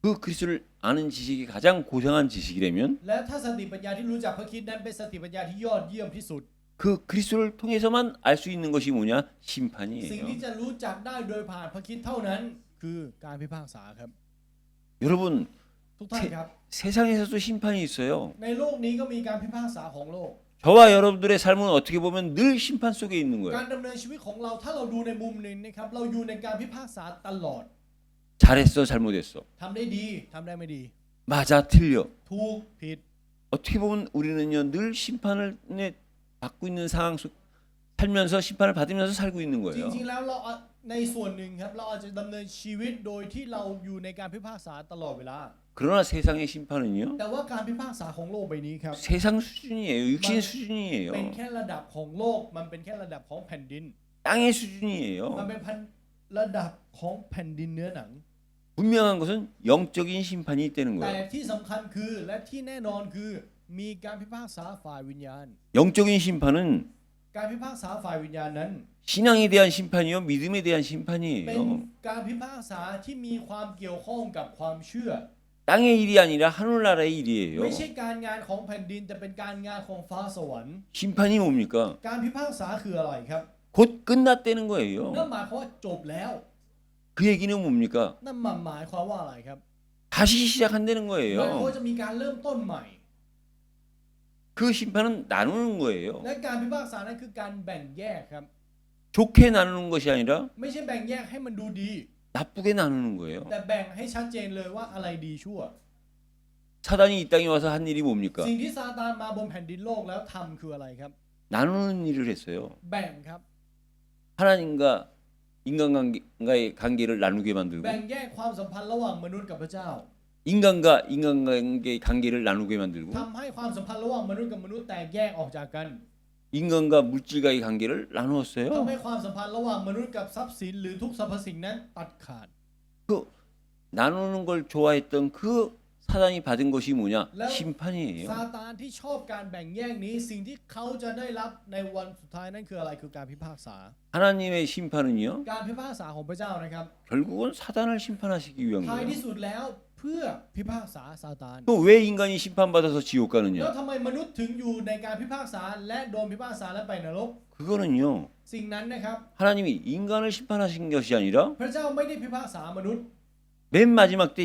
그 그리스도를 아는 지식이 가장 고상한 지식이라면 และถ้าสติปัญญาที่รู้จักพระคริสต์นั้นเป็นสติปัญญาที่ยอดเยี่ยมที่สุด 그 그리스도를 통해서만 알 수 있는 것이 뭐냐? สิ่ง 심판이에요. ที่จะรู้จักได้โดยผ่านพระคริสต์เท่านั้น คือการพิพากษาครับ 여러분 ทุกท่านครับ 세상에서도 심판이 있어요. ในโลกนี้ก็มีการพิพากษาของโลก 저와 여러분들의 삶은 어떻게 보면 늘 심판 속에 있는 การ 거예요. ดำเนินชีวิตของเราถ้าเราดูในมุมหนึ่งนะครับเราอยู่ในการพิพากษาตลอด 잘했어, 잘못했어. ทำได้ดีทำได้ไม่ดี 맞아, 틀려. ถูกผิด 어떻게 보면 우리는요 늘 심판을 받고 있는 상황 속 살면서 심판을 받으면서 살고 있는 จ 거예요. ริงๆแล้วเราในส่วนหนึ่งครับเราอาจจะดำเนินชีวิตโดยที่เราอยู่ในการพิพากษาตลอดเวลา 그러나 세상의 심판은요 แต่ว่าการพิพากษาของโลกใบนี้ครับ 세상 수준이에요. 육신 수준이에요. เป็นแค่ระดับของโลกมันเป็นแค่ระดับของแผ่นดิน 땅의 มัน 수준이에요. เป็นระดับของแผ่นดินเนื้อหนัง 분명한 것은 영적인 심판이 있다는 แต่ 거예요. ที่สำคัญคือและที่แน่นอนคือมีการพิพากษาฝ่ายวิญญาณ 영적인 심판은 การพิพากษาฝ่ายวิญญาณนั้น 신앙에 대한 심판이요 믿음에 대한 เป็น 심판이에요. การพิพากษาที่มีความเกี่ยวข้องกับความเชื่อ 땅의 일이 아니라 하늘나라의 일이에요. ไม่ใช่การงานของแผ่นดินแต่เป็นการงานของฟ้าสวรรค์ 심판이 뭡니까? การพิพากษาคืออะไรครับ 곧 끝났다는 거예요. นั่นหมายความว่าจบแล้ว 그 얘기는 뭡니까? นั่นหมายความว่าอะไรครับ 다시 시작한다는 หมายความ 거예요. ว่าจะมีการเริ่มต้นใหม่ 그 심판은 나누는 거예요. และการพิพากษานั้นคือการแบ่งแยกครับ 좋게 나누는 것이 아니라 ไม่ใช่แบ่งแยกให้มันดูดี 나쁘게 나누는 거예요. แต่แบ่งให้ชัดเจนเลยว่าอะไรดีชั่ว 사단이 이 땅에 와서 한 일이 뭡니까? สิ่งที่ซาตานมาบนแผ่นดินโลกแล้วทำคืออะไรครับ 나누는 일을 했어요. แบ่งครับ 하나님과 인간과의 관계를 나누게 만들고 แบ่งแยกความสัมพันธ์ระหว่างมนุษย์กับพระเจ้า 인간과 인간관계의 관계를 나누게 만들고 ทำให้ความสัมพันธ์ระหว่างมนุษย์กับมนุษย์แตกแยกออกจากกัน 인간과 물질과의 관계를 나누었어요. ทำให้ความสัมพันธ์ระหว่างมนุษย์กับทรัพย์สินหรือทุกสรรพสิ่งนั้นตัดขาด 그 나누는 걸 좋아했던 그 사단이 받은 것이 뭐냐? 라- 심판이에요. ซาตานที่ชอบการแบ่งแยกนี้สิ่งที่เขาจะได้รับในวันสุดท้ายนั้นคืออะไรคือการพิพากษา 하나님의 심판은요. การพิพากษาของพระเจ้านะครับ 결국은 사단을 심판하시기 위한 ท้าย 거예요. ที่สุดแล้วเพื่อพิพากษาซาตาน 또 왜 인간이 심판받아서 지옥 แล้ว 가느냐? ทำไมมนุษย์ถึงอยู่ในการพิพากษาและโดนพิพากษาและไปนรก 그거는요. สิ่งนั้นนะครับ 하나님이 인간을 심판하신 것이 아니라 พระเจ้าไม่ได้พิพากษามนุษย์ 맨 마지막 때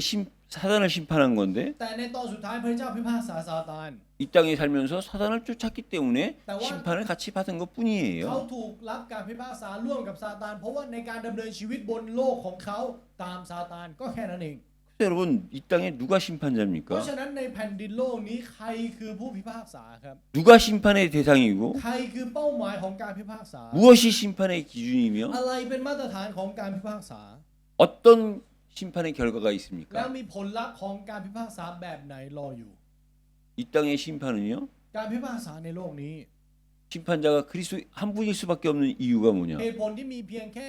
사단을 심판한 건데 แต่ในตอนสุดท้ายพระเจ้าพิพากษาซาตาน 이 땅에 살면서 사단을 쫓았기 때문에 나와- 심판을 같이 받은 เขา 것뿐이에요. ถูกรับการพิพากษาร่วมกับซาตานเพราะว่าในการดำเนินชีวิตบนโลกของเขาตามซาตานก็แค่นั้นเอง 그래서 여러분 이 땅에 누가 เพราะ 심판자입니까? ฉะนั้นในแผ่นดินโลกนี้ใครคือผู้พิพากษาครับ 누가 심판의 대상이고 ใครคือเป้าหมายของการพิพากษา 무엇이 심판의 기준이며 อะไรเป็นมาตรฐานของการพิพากษา 어떤 심판의 결과가 แล้ว 있습니까? มีผลลัพธ์ของการพิพากษาแบบไหนรออยู่ 이 땅의 심판은요. การพิพากษาในโลกนี้ 심판자가 그리스도 한 분일 수밖에 없는 이유가 뭐냐? เหตุผลที่มีเพียงแค่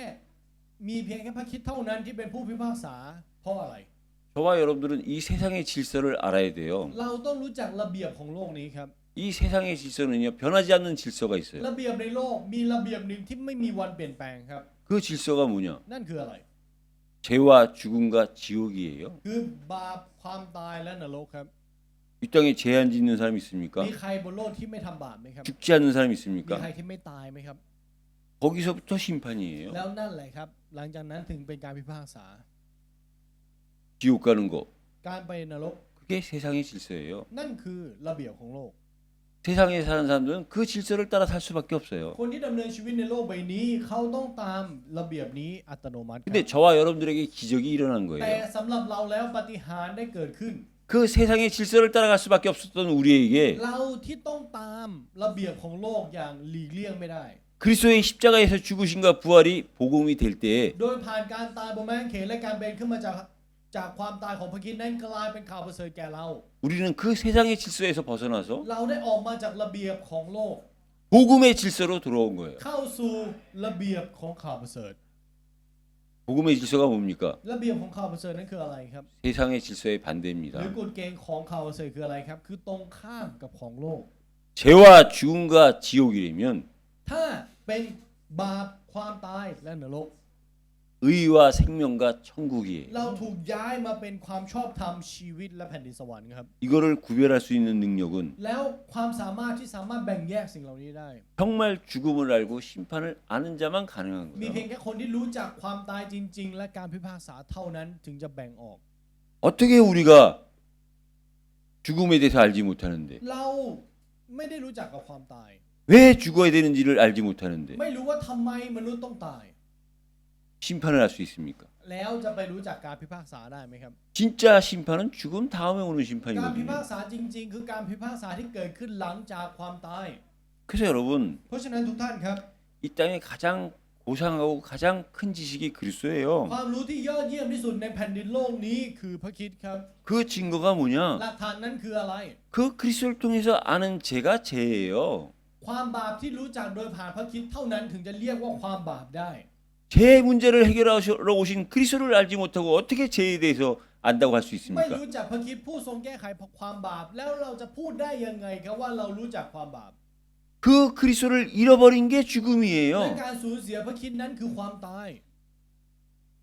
พระคริสต์เท่านั้นที่เป็นผู้พิพากษาเพราะอะไร 저와 여러분들은 이 세상의 질서를 알아야 돼요. เราต้องรู้จักระเบียบของโลกนี้ครับ 이 세상의 질서는요, 변하지 않는 질서가 있어요. ระเบียบในโลกมีระเบียบหนึ่งที่ไม่มีวันเปลี่ยนแปลงครับ 그 질서가 뭐냐? นั่นคืออะไร 죄와 죽음과 지옥이에요. คือบาปความตายและนรกครับ 이 땅에 죄 안 짓는 사람 있습니까? มีใครบนโลกที่ไม่ทำบาปไหมครับ 죽지 않는 사람 มี 있습니까? ใครที่ไม่ตายไหมครับ 거기서부터 심판이에요. แล้วนั่นแหละครับ หลังจากนั้นถึงเป็นการพิพากษา 지옥 가는 거. การไปนรก 그게 세상의 질서예요. นั่นคือระเบียบของโลก 세상에 사는 사람들은 그 질서를 따라 살 수밖에 없어요. คนที่ดำเนินชีวิตในโลกใบนี้เขาต้องตามระเบียบนี้อัตโนมัติครับ 근데 저와 여러분들에게 기적이 일어난 แต่ 거예요. สำหรับเราแล้วปาฏิหาริย์ได้เกิดขึ้น 그 세상의 질서를 따라갈 수밖에 없었던 우리에게 เราที่ต้องตามระเบียบของโลกอย่างหลีกเลี่ยงไม่ได้ 그리스도의 십자가에서 죽으심과 부활이 복음이 될 때에 โดยผ่านการตายบนไม้กางเขนและการเบนขึ้นมาจากความตายของพระคริสต์นั้นกลายเป็นข่าวประเสริฐแก่เรา 우리는 그 세상의 질서에서 벗어나서 เราได้ออกมาจากระเบียบของโลก 복음의 질서로 돌아온 거예요. เข้าสู่ระเบียบของข่าวประเสริฐ 복음의 질서가 뭡니까? ระเบียบของข่าวประเสริฐนั้นคืออะไรครับ 세상의 질서의 หรือ 반대입니다. กฎเกณฑ์ของข่าวประเสริฐคืออะไรครับ คือตรงข้ามกับของโลก 죄와 죽음과 지옥이라면 ถ้าเป็นบาปความตายและนรก 의와 생명과 천국이에요. เราถูกย้ายมาเป็นความชอบธรรมชีวิตและแผ่นดินสวรรค์ครับ 이거를 구별할 수 있는 능력은 แล้วความสามารถที่สามารถแบ่งแยกสิ่งเหล่านี้ได้ 정말 죽음을 알고 심판을 아는 자만 가능한 มีเพียง 거예요. แค่คนที่รู้จักความตายจริง ๆ และการพิพากษาเท่านั้นถึงจะแบ่งออก 어떻게 우리가 죽음에 대해서 알지 못하는데 เราไม่ได้รู้จักกับความตาย 왜 죽어야 되는지를 알지 못하는데 ไม่รู้ว่าทำไมมนุษย์ต้องตาย 심판을 할 수 있습니까? แล้วจะไปรู้จักการพิพากษาได้ไหมครับ 진짜 심판은 죽음 다음에 오는 การพิ 심판이거든요. พากษาจริง ๆ คือการพิพากษาที่เกิดขึ้นหลังจากความตาย 그래서 여러분 เพราะฉะนั้นทุกท่านครับ 이 땅에 가장 고상하고 가장 큰 지식이 그리스도예요. ความรู้ที่ยอดเยี่ยมที่สุดในแผ่นดินโลกนี้คือพระคริสต์ครับ 그 증거가 뭐냐? หลักฐานนั้นคืออะไร 그 그리스도를 통해서 아는 죄가 죄예요. ความบาปที่รู้จักโดยผ่านพระคริสต์เท่านั้นถึงจะเรียกว่าความบาปได้ 죄 문제를 해결하러 오신 그리스도를 알지 못하고 어떻게 죄에 대해서 안다고 할 수 ไม่ 있습니까? รู้จักพระคริสต์ผู้ทรงแก้ไขความบาปแล้วเราจะพูดได้ยังไงครับว่าเรารู้จักความบาป 그 그리스도를 잃어버린 게 และ 죽음이에요. การสูญเสียพระคริสต์นั้นคือความตาย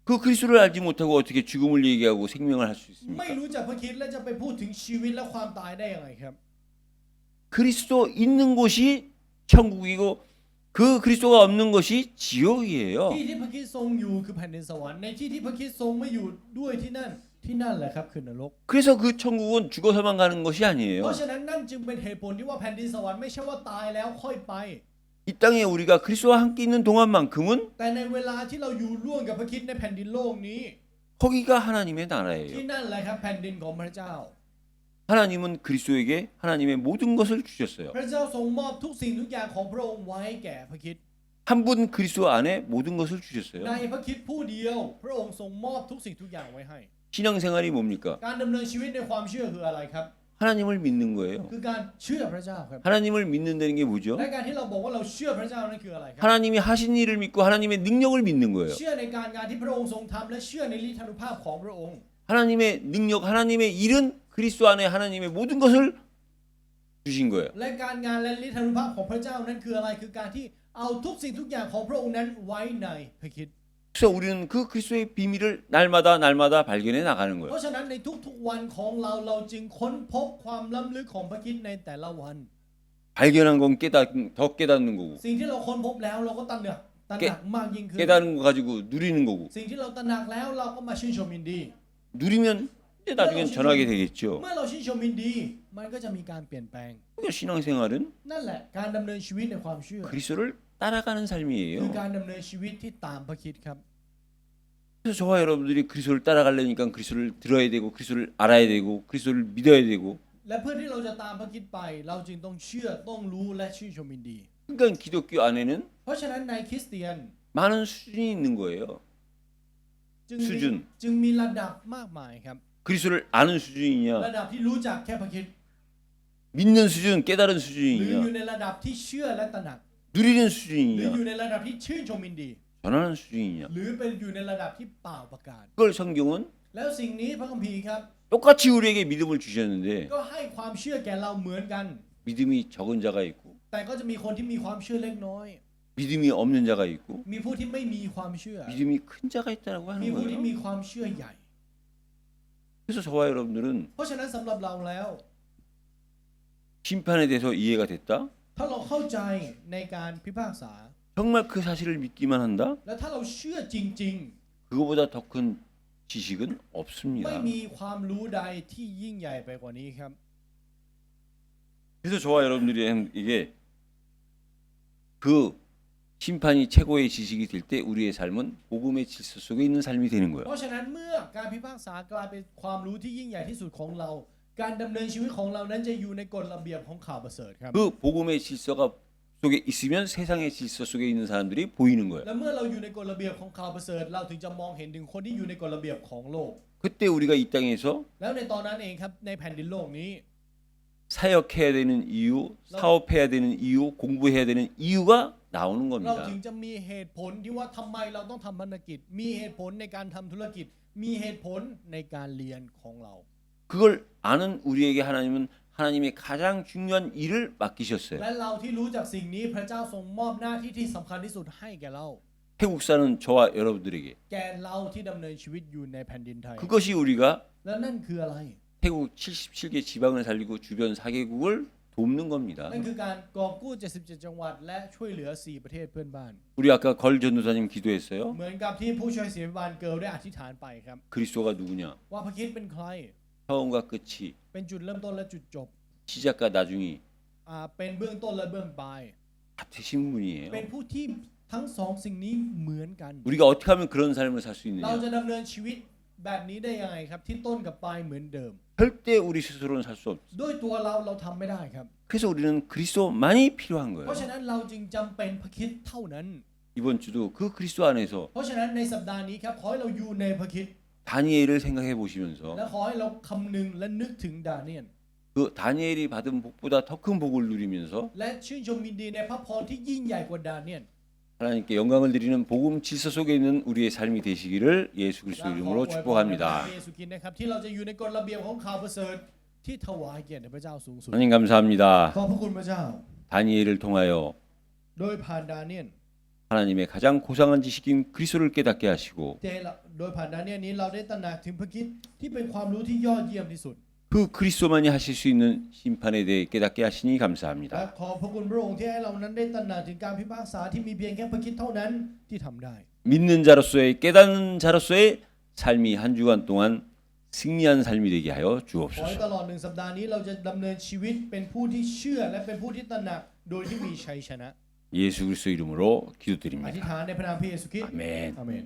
그 그리스도를 알지 못하고 어떻게 죽음을 얘기하고 생명을 할 수 ไม่ 있습니까? รู้จักพระคริสต์และจะไปพูดถึงชีวิตและความตายได้ยังไงครับ 그리스도 있는 곳이 천국이고 그 그리스도가 없는 것이 지옥이에요. ที่ที่พระคริสต์ทรงอยู่คือแผ่นดินสวรรค์ในที่ที่พระคริสต์ทรงไม่อยู่ด้วยที่นั่นแหละครับคือนรก 그래서 그 천국은 죽어서만 가는 것이 เพ 아니에요. ราะฉะนั้นนั่นจึงเป็นเหตุผลที่ว่าแผ่นดินสวรรค์ไม่ใช่ว่าตายแล้วค่อยไป 이 땅에 우리가 그리스도와 함께 있는 동안만큼은 แต่ในเวลาที่เราอยู่ร่วมกับพระคริสต์ในแผ่นดินโลกนี้ 거기가 하나님의 ที่ 나라예요. นั่นแหละครับแผ่นดินของพระเจ้า 하나님은 그리스도에게 하나님의 모든 것을 주셨어요. พระเจ้าทรงมอบทุกสิ่งทุกอย่างของพระองค์ไว้แก่พระคริสต์ 한 분 그리스도 안에 모든 것을 주셨어요. ในพระคริสต์ผู้เดียว พระองค์ทรงมอบทุกสิ่งทุกอย่างไว้ให้ 신앙생활이 뭡니까? การดำเนินชีวิตในความเชื่อคืออะไรครับ 하나님을 믿는 거예요. คือการเชื่อพระเจ้าครับ 하나님을 믿는다는 게 뭐죠? และการที่เราบอกว่าเราเชื่อพระเจ้านั่นคืออะไรครับ 하나님이 하신 일을 믿고 하나님의 능력을 믿는 거예요. เชื่อในการงานที่พระองค์ทรงทำและเชื่อในฤทธานุภาพของพระองค์ 하나님의 능력, 하나님의 일은 그리스도 안에 하나님의 모든 것을 주신 거예요. และการงานและฤทธานุภาพของพระเจ้านั้นคืออะไรคือการที่เอาทุกสิ่งทุกอย่างของพระองค์นั้นไว้ในพระคริสต์ 그래서 우리는 그 그리스도의 비밀을 날마다 발견해 나가는 เพ 거예요. ราะฉะนั้นในทุกๆวันของเราจึงค้นพบความล้ำลึกของพระคริสต์ในแต่ละวัน 발견한 건 더 깨닫는 거고 สิ่งที่เราค้นพบแล้วเราก็ตระหนักมากยิ่งขึ้น 깨달은 거 가지고 누리는 거고 สิ่งที่เราตระหนักแล้วเราก็มาชื่นชมยินดี 누리면 이제 나중엔 전하게 되겠죠. เมื่อเราชื่นชมยินดีมันก็จะมีการเปลี่ยนแปลง 그러니까 신앙생활은 นั่นแหละการดำเนินชีวิตในความเชื่อ 그리스도를 따라가는 คือ 삶이에요. การดำเนินชีวิตที่ตามพระคริสต์ครับ 그래서 저와 여러분들이 그리스도를 따라가려니까 그리스도를 들어야 되고 그리스도를 알아야 되고 그리스도를 믿어야 되고 และเพื่อที่เราจะตามพระคริสต์ไป เราจึงต้องเชื่อต้องรู้และชื่นชมยินดี 그러니까 기독교 안에는 เพราะฉะนั้นในคริสเตียน 많은 수준이 있는 거예요. จึงมีระดับมากมายครับ 그리스도를 아는 수준이냐 ระดับที่รู้จักแค่พระคริสต์ 믿는 수준 깨달은 หรือ 수준이냐 อยู่ในระดับที่เชื่อและตระหนัก 누리는 หรือ 수준이냐 อยู่ในระดับที่ชื่นชมยินดี 전하는 수준이냐 หรือเป็นอยู่ในระดับที่เปล่าประกาศ 그걸 성경은 แล้วสิ่งนี้พระคัมภีร์ครับ 똑같이 우리에게 믿음을 주셨는데 ก็ให้ความเชื่อแก่เราเหมือนกัน 믿음이 적은 자가 있고 แต่ก็จะมีคนที่มีความเชื่อเล็กน้อย 믿음이 없는 자가 있고 มีผู้ที่ไม่มีความเชื่อ 믿음이 큰 자가 있다라고 มี 하는 ผู้ที่ 거예요. มีความเชื่อใหญ่ 그래서 저와 여러분들은 เพราะฉะนั้นสำหรับเราแล้ว 심판에 대해서 이해가 됐다. ถ้าเราเข้าใจในการพิพากษา 정말 그 사실을 믿기만 한다. และถ้าเราเชื่อจริง 그거보다 더 큰 지식은 ๆ ไม่ 없습니다. มีความรู้ใดที่ยิ่งใหญ่ไปกว่านี้ครับ 그래서 저와 여러분들이 이게 그 심판이 최고의 지식이 될 때 우리의 삶은 복음의 질서 속에 있는 삶이 되는 เพ 거예요. ราะฉะนั้นเมื่อการพิพากษากลายเป็นความรู้ที่ยิ่งใหญ่ที่สุดของเรา การดำเนินชีวิตของเรานั้นจะอยู่ในกฎระเบียบของข่าวประเสริฐครับ 그 복음의 질서가 속에 있으면 세상의 질서 속에 있는 사람들이 보이는 거예요. และเมื่อเราอยู่ในกฎระเบียบของข่าวประเสริฐเราถึงจะมองเห็นถึงคนที่อยู่ในกฎระเบียบของโลก 그때 우리가 이 땅에서 แล้วในตอนนั้นเองครับในแผ่นดินโลกนี้ 사역해야 되는 이유, 사업해야 되는 이유, 공부해야 되는 이유가 나오는 เรา 겁니다. ถึงจะมีเหตุผลที่ว่าทำไมเราต้องทำพันธกิจ มีเหตุผลในการทำธุรกิจ มีเหตุผลในการเรียนของเรา 그걸 아는 우리에게 하나님은 하나님의 가장 중요한 일을 맡기셨어요. และเราที่รู้จากสิ่งนี้พระเจ้าทรงมอบหน้าที่ที่สำคัญที่สุดให้แก่เรา 태국 사는 저와 여러분들에게 แก่เราที่ดำเนินชีวิตอยู่ในแผ่นดินไทย 그것이 우리가 และนั่นคืออะไร 태국 77개 지방을 살리고 주변 4개국을 돕는 겁니다. นั่นคือการกอบกู้ 77 จังหวัดและช่วยเหลือ 4 ประเทศเพื่อนบ้าน 우리 아까 걸 전도사님 기도했어요. เหมือนกับที่ผู้ช่วยศิริบาลเกิร์ลได้อธิษฐานไปครับ 그리스도가 누구냐? ว่าพระคริสต์เป็นใคร 처음과 끝이 เป็นจุดเริ่มต้นและจุดจบ 시작과 나중이 เป็นเบื้องต้นและเบื้องปลาย 같으신 분이에요. เป็นผู้ที่ทั้งสองสิ่งนี้เหมือนกัน 우리가 어떻게 하면 그런 삶을 살 수 เรา 있느냐? จะดำเนินชีวิตแบบนี้ได้ยังไงครับ ที่ต้นกับปลายเหมือนเดิม 절대 우리 스스로는 살 수 없어. ด้วยตัวเราทำไม่ได้ครับ 그래서 우리는 그리스도만이 필요한 เพ 거예요. ราะฉะนั้นเราจึงจำเป็นพระคริสต์เท่านั้น 이번 주도 그 그리스도 안에서 เพราะฉะนั้นในสัปดาห์นี้ครับขอให้เราอยู่ในพระคริสต์ 다니엘을 생각해 보시면서 และขอให้เราคำนึงและนึกถึงดาเนียล 그 다니엘이 받은 복보다 더 큰 복을 누리면서 และชื่นชมยินดีในพระพรที่ยิ่งใหญ่กว่าดาเนียล 하나님께 영광을 드리는 복음 질서 속에 있는 우리의 삶이 되시기를 예수 그리스도 และขอ 이름으로 อวยพรในพระ 축복합니다. เยซูคริสต์นะครับที่เราจะอยู่ในกฎระเบียบของข่าวประเสริฐที่ถวายเกียรติแด่พระเจ้าสูงสุด 하나님 감사합니다. ขอบพระคุณพระเจ้า 다니엘을 통하여 โดยผ่านดาเนียล 하나님의 가장 고상한 지식인 그리스도를 깨닫게 하시고 โดยผ่านดาเนียลนี้เราได้ตระหนักถึงพระคริสต์ที่เป็นความรู้ที่ยอดเยี่ยมที่สุด 그 그리스도만이 하실 수 있는 심판에 대해 깨닫게 하시니 และ 감사합니다. ขอบพระคุณพระองค์ที่ให้เรานั้นได้ตระหนักถึงการพิพากษาที่มีเพียงแค่พระคริสต์เท่านั้นที่ทำได้ 믿는 자로서의 깨닫는 자로서의 삶이 한 주간 동안 승리한 삶이 되게 하여 ขอให้ 주옵소서. ตลอด1 สัปดาห์นี้เราจะดำเนินชีวิตเป็นผู้ที่เชื่อและเป็นผู้ที่ตระหนักโดยที่มีชัยชนะ 예수 그리스도 이름으로 อธิษ 기도드립니다. ฐานในพระนามพระเยซูคริสต์ 아멘. อาเมน